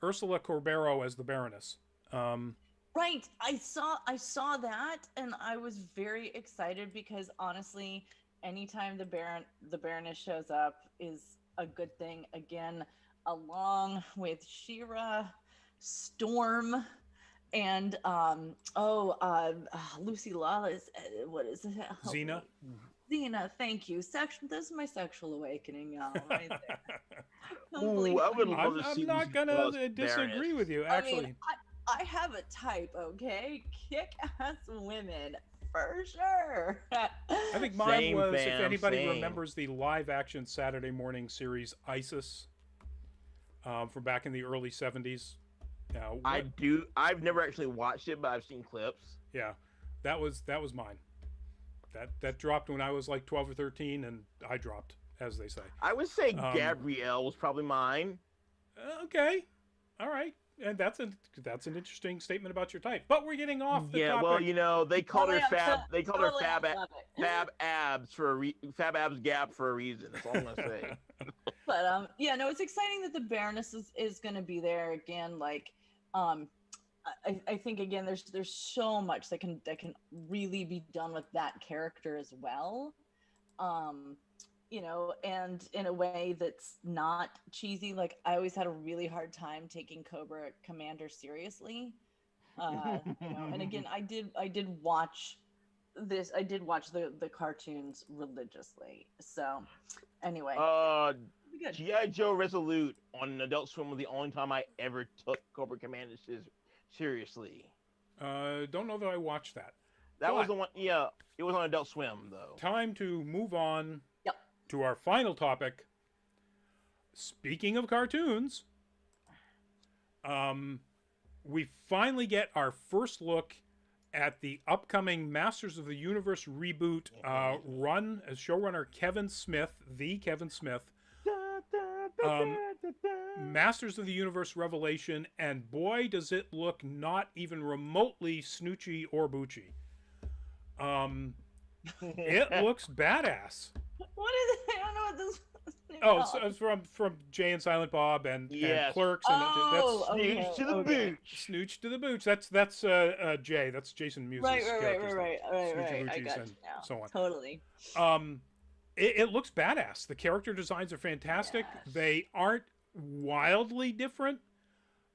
Ursula Corbero as the Baroness. Right. I saw that and I was very excited because honestly, anytime the Baroness shows up is a good thing. Again, along with She-Ra, Storm, and Lucy Lawless. What is it? Xena. Xena, thank you. This is my sexual awakening, y'all. Right there. Ooh, I would love to see. I'm not gonna disagree with you. Actually, I have a type. Okay, kick-ass women, for sure. I think mine Same, was, if fam, anybody same. remembers the live-action Saturday morning series ISIS from back in the early 70s. I do. I've never actually watched it, but I've seen clips. Yeah, that was mine. That dropped when I was like 12 or 13, and I dropped, as they say. I would say Gabrielle was probably mine. Okay, all right, and that's an interesting statement about your type. But we're getting off the topic. Well, you know, they called her Fab. They called her Fab. Love it. Fab Abs Fab Abs Gap for a reason. That's all I'm gonna say. But yeah, no, it's exciting that the bareness is going to be there again. Like, I think again, there's so much that can really be done with that character as well. You know, and in a way that's not cheesy. Like, I always had a really hard time taking Cobra Commander seriously. You know, and again, I did watch this. I did watch the cartoons religiously. So anyway, good. G.I. Joe Resolute on Adult Swim was the only time I ever took Cobra Commander seriously. Don't know that I watched that. That was the one. Yeah, it was on Adult Swim though. Time to move on. Yep. To our final topic. Speaking of cartoons, we finally get our first look at the upcoming Masters of the Universe reboot run as showrunner Kevin Smith, Masters of the Universe Revelation, and boy does it look not even remotely snoochy or boochy. It looks badass. What is it? I don't know what this is. Oh, so it's from Jay and Silent Bob and Clerks, and that's Snooch to the booch. Snooch to the booch. That's Jay. That's Jason Mewes' Right. Snoochie I got and you now. so on. Totally. It looks badass. The character designs are fantastic. Yes. They aren't wildly different.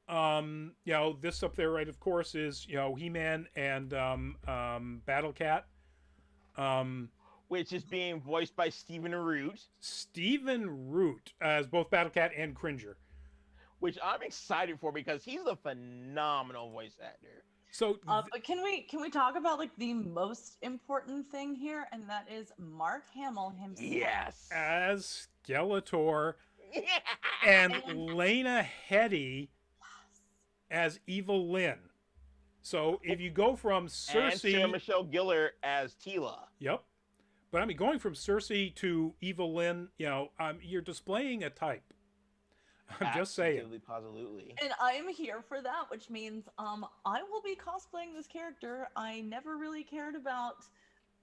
You know, this up there, right? Of course, is He-Man and Battle Cat. Which is being voiced by Stephen Root. Stephen Root as both Battle Cat and Cringer. Which I'm excited for because he's a phenomenal voice actor. So, but can we talk about like the most important thing here, and that is Mark Hamill himself. Yes. As Skeletor, and Lena Headey as Evil Lynn. So if you go from Cersei, and Sarah Michelle Gellar as Tila. Yep. But I mean, going from Cersei to Evil Lynn, you're displaying a type. I'm just saying. Absolutely. And I am here for that, which means I will be cosplaying this character I never really cared about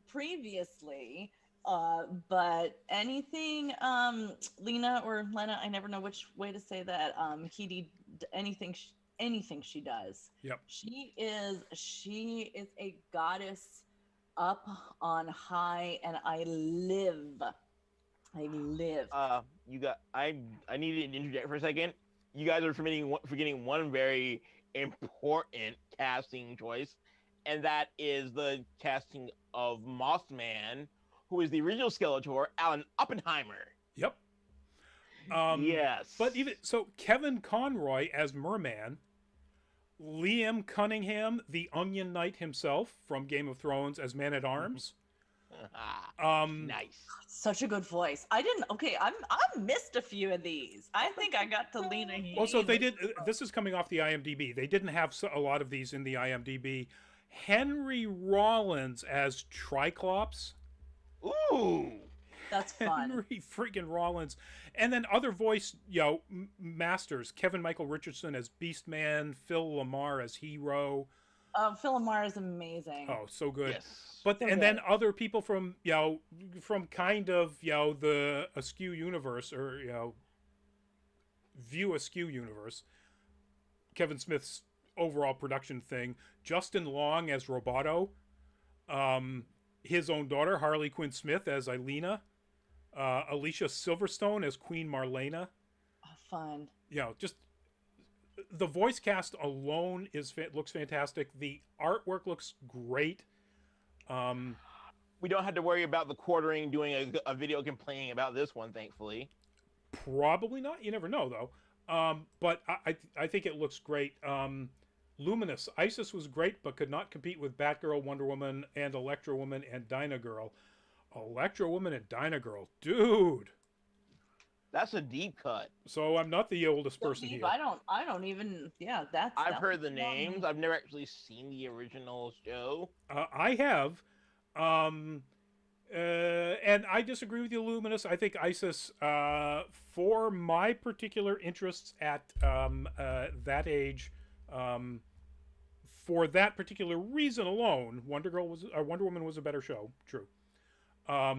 previously. But anything Lena or Lena, I never know which way to say that. Anything she does. Yep. She is a goddess up on high, and I live. I needed to interject for a second. You guys are forgetting one very important casting choice, and that is the casting of Mothman, who is the original Skeletor, Alan Oppenheimer. Yep. Yes. But even so, Kevin Conroy as Merman, Liam Cunningham, the Onion Knight himself from Game of Thrones, as Man-at-Arms. Nice. Such a good voice. I missed a few of these. I think I got to Lena Headey. Well, so they did. This is coming off the IMDb. They didn't have a lot of these in the IMDb. Henry Rollins as Triclops. Ooh. That's fun. Henry freaking Rollins. And then other voice, masters. Kevin Michael Richardson as Beastman. Phil Lamar as Hero. Phil Lamar is amazing. Oh, so good. Yes. But So and good. then other people from from kind of the Askew universe, or View Askew universe. Kevin Smith's overall production thing. Justin Long as Roboto. His own daughter Harley Quinn Smith as Ilena. Alicia Silverstone as Queen Marlena. Oh, fun. Just the voice cast alone looks fantastic. The artwork looks great. We don't have to worry about the quartering doing a video complaining about this one, thankfully. Probably not. You never know, though. But I think it looks great. Luminous. Isis was great, but could not compete with Batgirl, Wonder Woman, and Electro Woman and Dyna Girl. Electro Woman and Dyna Girl, dude. That's a deep cut. So I'm not the oldest So person deep, here. I don't even. Yeah, I've that's heard the long. names. I've never actually seen the original show. I have. And I disagree with you, Luminous. I think Isis, for my particular interests at that age, for that particular reason alone, Wonder Woman was a better show. True. Oh,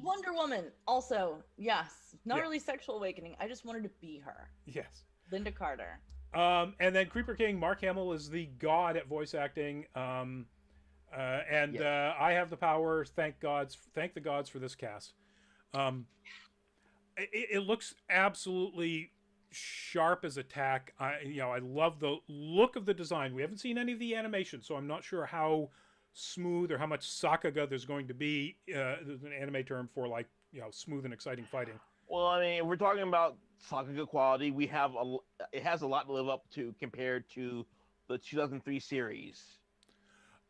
Wonder Woman also, yes, not Yeah. really sexual awakening. I just wanted to be her, Yes. Linda Carter. And then Creeper King, Mark Hamill is the god at voice acting. I have the power. Thank the gods for this cast. It looks absolutely sharp as a tack. I love the look of the design. We haven't seen any of the animation, so I'm not sure how smooth or how much sakaga there's going to be. There's an anime term for smooth and exciting fighting. Well, I mean, if we're talking about Sakuga quality, it has a lot to live up to compared to the 2003 series.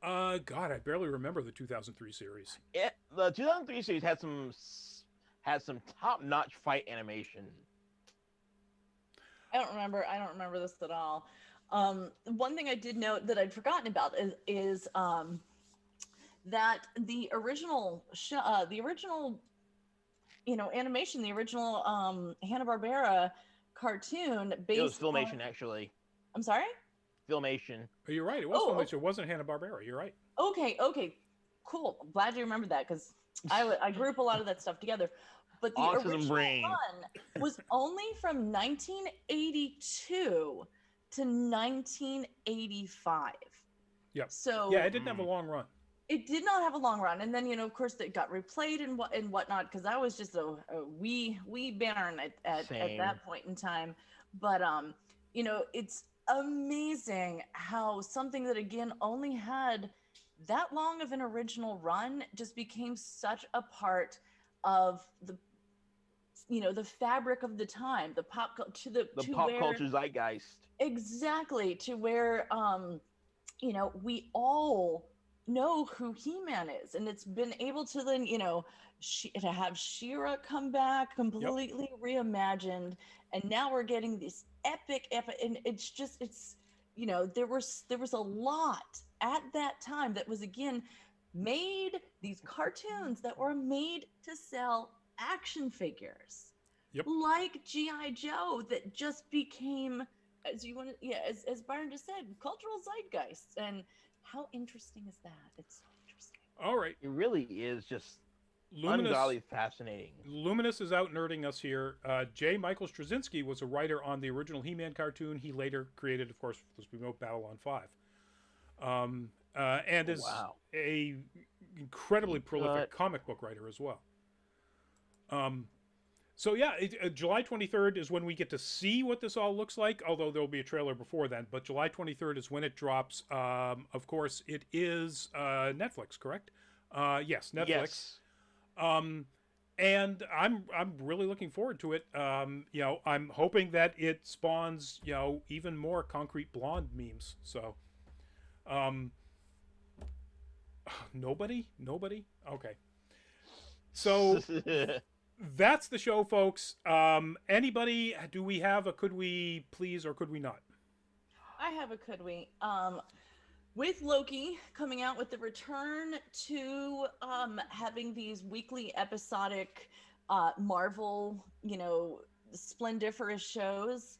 God, I barely remember the 2003 series. The 2003 series had some top-notch fight animation. I don't remember this at all. One thing I did note that I'd forgotten about is that the original animation, the original Hanna-Barbera cartoon based It was Filmation, on... actually. I'm sorry? Filmation. Oh, you're right. It was Filmation. It wasn't Hanna-Barbera. You're right. Okay, cool. I'm glad you remembered that, because I group a lot of that stuff together. But the Autism original brain. one was only from 1982 to 1985. Yep. So Yeah, it didn't have a long run. it did not have a long run, and then of course it got replayed and whatnot, because I was just a wee bairn at that point in time. But it's amazing how something that again only had that long of an original run just became such a part of the fabric of the time, the pop culture zeitgeist. Exactly, to where we all know who He-Man is, and it's been able to then to have She-Ra come back completely reimagined, and now we're getting this epic, and there was a lot at that time that was again made, these cartoons that were made to sell action figures, like G.I. Joe, that just became, as Byron just said, cultural zeitgeist. And how interesting is that? It's so interesting. All right. It really is just Luminous, ungodly fascinating. Luminous is out nerding us here. J. Michael Straczynski was a writer on the original He-Man cartoon. He later created, of course, this remote Babylon 5. And is a incredibly prolific comic book writer as well. July 23rd is when we get to see what this all looks like, although there'll be a trailer before then. But July 23rd is when it drops. Of course, it is Netflix, correct? Yes, Netflix. Yes. And I'm really looking forward to it. I'm hoping that it spawns even more Concrete Blonde memes. So, nobody. Okay. So. That's the show, folks. Anybody, do we have a could we please or could we not? I have a could we. With Loki coming out with the return to having these weekly episodic Marvel, splendiferous shows,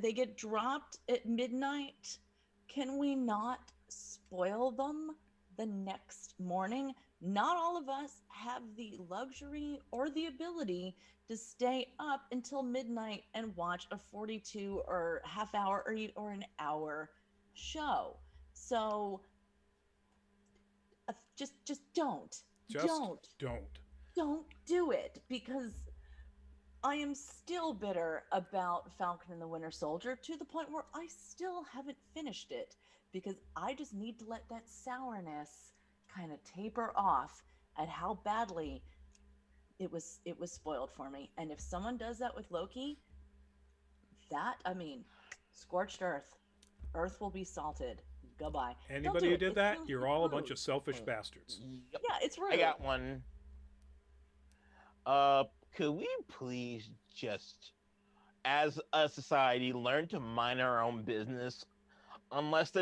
they get dropped at midnight. Can we not spoil them the next morning? Not all of us have the luxury or the ability to stay up until midnight and watch a 42 or half hour or an hour show. So just don't. Don't do it, because I am still bitter about Falcon and the Winter Soldier, to the point where I still haven't finished it, because I just need to let that sourness kind of taper off at how badly it was spoiled for me. And if someone does that with Loki, Scorched earth. Earth will be salted. Goodbye. Don't Anybody do who it. did It's that, really, you're really all a bunch rude. of selfish bastards. Yep. Yeah, it's rude. I got one. Could we please just, as a society, learn to mind our own business? Unless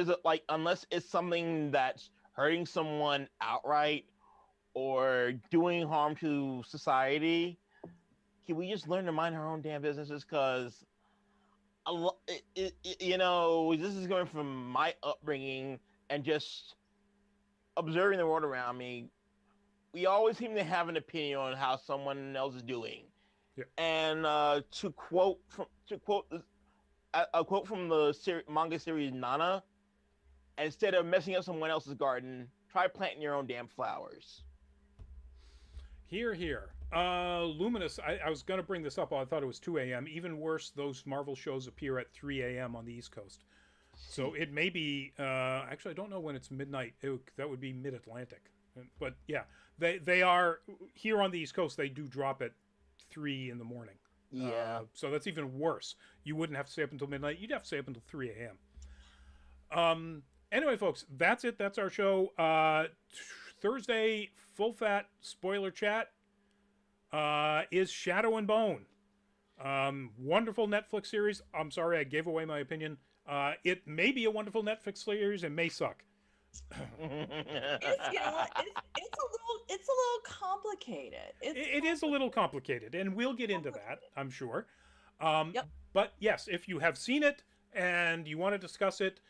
unless it's something that's hurting someone outright or doing harm to society, can we just learn to mind our own damn businesses? Because this is going from my upbringing and just observing the world around me. We always seem to have an opinion on how someone else is doing. Yeah. And to quote a quote from the manga series Nana, instead of messing up someone else's garden, try planting your own damn flowers. Here, here. Luminous, I was going to bring this up. I thought it was 2 a.m. Even worse, those Marvel shows appear at 3 a.m. on the East Coast. So it may be, actually, I don't know when it's midnight. That would be mid-Atlantic. But yeah, they are, here on the East Coast, they do drop at 3 in the morning. Yeah. So that's even worse. You wouldn't have to stay up until midnight. You'd have to stay up until 3 a.m. Anyway, folks, that's it. That's our show. Thursday, full fat spoiler chat is Shadow and Bone. Wonderful Netflix series. I'm sorry I gave away my opinion. It may be a wonderful Netflix series. It may suck. It's, you know what? It's a little complicated. It is a little complicated, and we'll get into that, I'm sure. Yep. But yes, if you have seen it and you want to discuss it,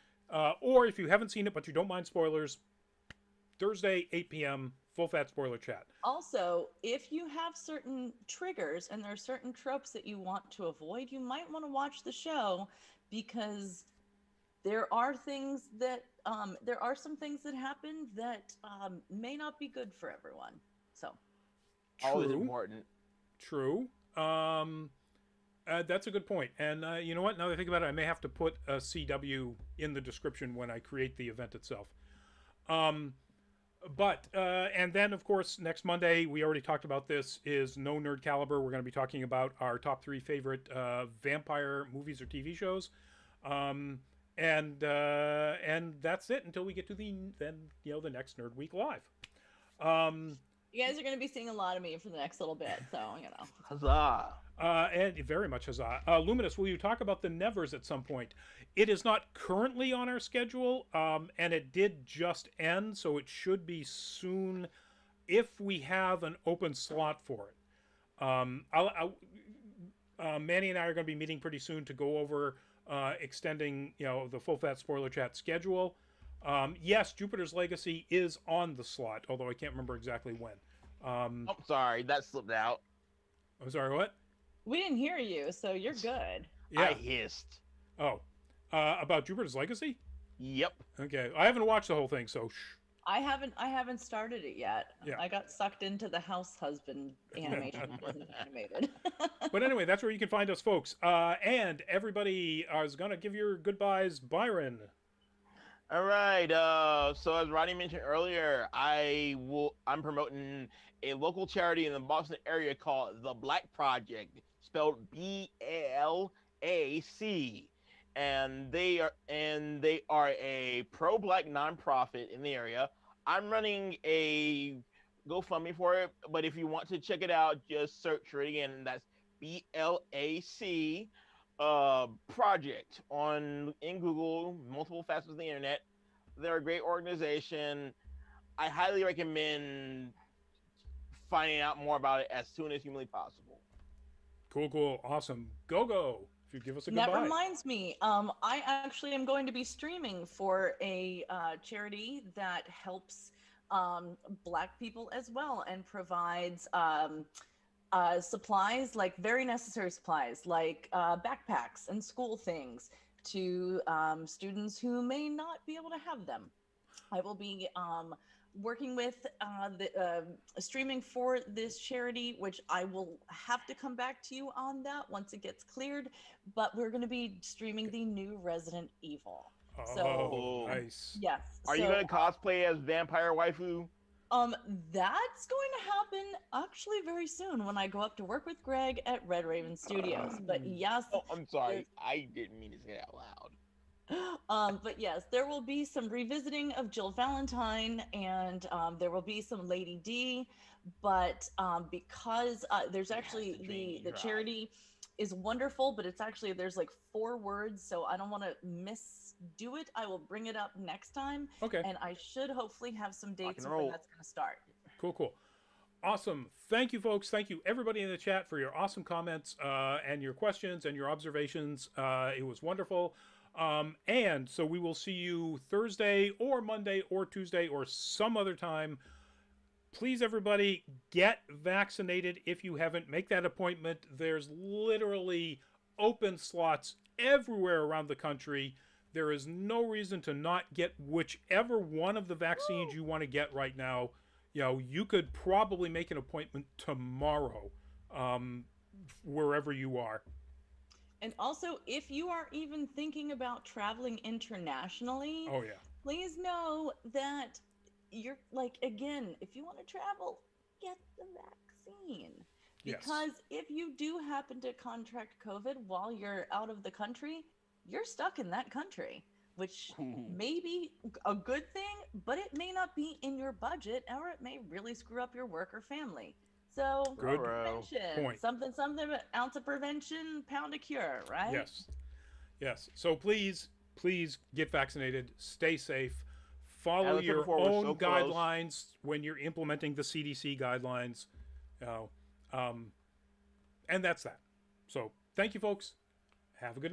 or if you haven't seen it but you don't mind spoilers, Thursday, 8 p.m., full fat spoiler chat. Also, if you have certain triggers and there are certain tropes that you want to avoid, you might want to watch the show, because there are things that there are some things that happen that may not be good for everyone. So Always important. True. That's a good point. And you know what? Now that I think about it, I may have to put a CW in the description when I create the event itself. But and then, of course, next Monday, we already talked about this, is No Nerd Caliber. We're going to be talking about our top 3 favorite vampire movies or TV shows. And that's it until we get to the next Nerd Week Live. you guys are going to be seeing a lot of me for the next little bit. So, you know. Huzzah. And very much huzzah. Luminous, will you talk about the Nevers at some point? It is not currently on our schedule, and it did just end, so it should be soon if we have an open slot for it. Manny and I are going to be meeting pretty soon to go over extending, the full fat spoiler chat schedule. Yes, Jupiter's Legacy is on the slot, although I can't remember exactly when. I'm sorry, that slipped out. I'm sorry, what? We didn't hear you, so you're good. Yeah. I hissed. Oh, about Jupiter's Legacy? Yep. Okay, I haven't watched the whole thing, so shh. I haven't started it yet. Yeah. I got sucked into the house husband animation. It wasn't animated. But anyway, that's where you can find us, folks. And everybody is going to give your goodbyes. Byron. All right. So as Rodney mentioned earlier, I'm promoting a local charity in the Boston area called The Black Project, spelled BLAC. And they are a pro-black nonprofit in the area. I'm running a GoFundMe for it, but if you want to check it out, just search for it again. And that's BLAC project in Google, multiple facets of the internet. They're a great organization. I highly recommend finding out more about it as soon as humanly possible. Cool. Awesome. Go. If you give us a goodbye. That reminds me, I actually am going to be streaming for a charity that helps Black people as well, and provides supplies, like very necessary supplies, like backpacks and school things to students who may not be able to have them. I will be working with streaming for this charity, which I will have to come back to you on that once it gets cleared. But we're going to be streaming the new Resident Evil. Oh, So, nice. yes. Are you going to cosplay as Vampire Waifu? That's going to happen actually very soon when I go up to work with Greg at Red Raven Studios. But yes, Oh, I'm sorry. I didn't mean to say that out loud. but yes, there will be some revisiting of Jill Valentine, and there will be some Lady D. But because there's actually the charity is wonderful, but it's actually there's like 4 words, so I don't want to misdo it. I will bring it up next time. Okay. And I should hopefully have some dates and when roll. that's going to start. Cool. Awesome. Thank you, folks. Thank you, everybody in the chat, for your awesome comments and your questions and your observations. It was wonderful. And so we will see you Thursday or Monday or Tuesday or some other time. Please, everybody, get vaccinated if you haven't. Make that appointment. There's literally open slots everywhere around the country. There is no reason to not get whichever one of the vaccines you want to get right now. You know, you could probably make an appointment tomorrow, wherever you are. And also, if you are even thinking about traveling internationally, Oh, yeah. please know that you're like, again, if you want to travel, get the vaccine. Yes. Because if you do happen to contract COVID while you're out of the country, you're stuck in that country, which may be a good thing, but it may not be in your budget, or it may really screw up your work or family. So, Good prevention, point. something, ounce of prevention, pound a cure, right? Yes. So please get vaccinated. Stay safe. Follow As I said your before, we're own so close. guidelines when you're implementing the CDC guidelines. And that's that. So thank you, folks. Have a good night.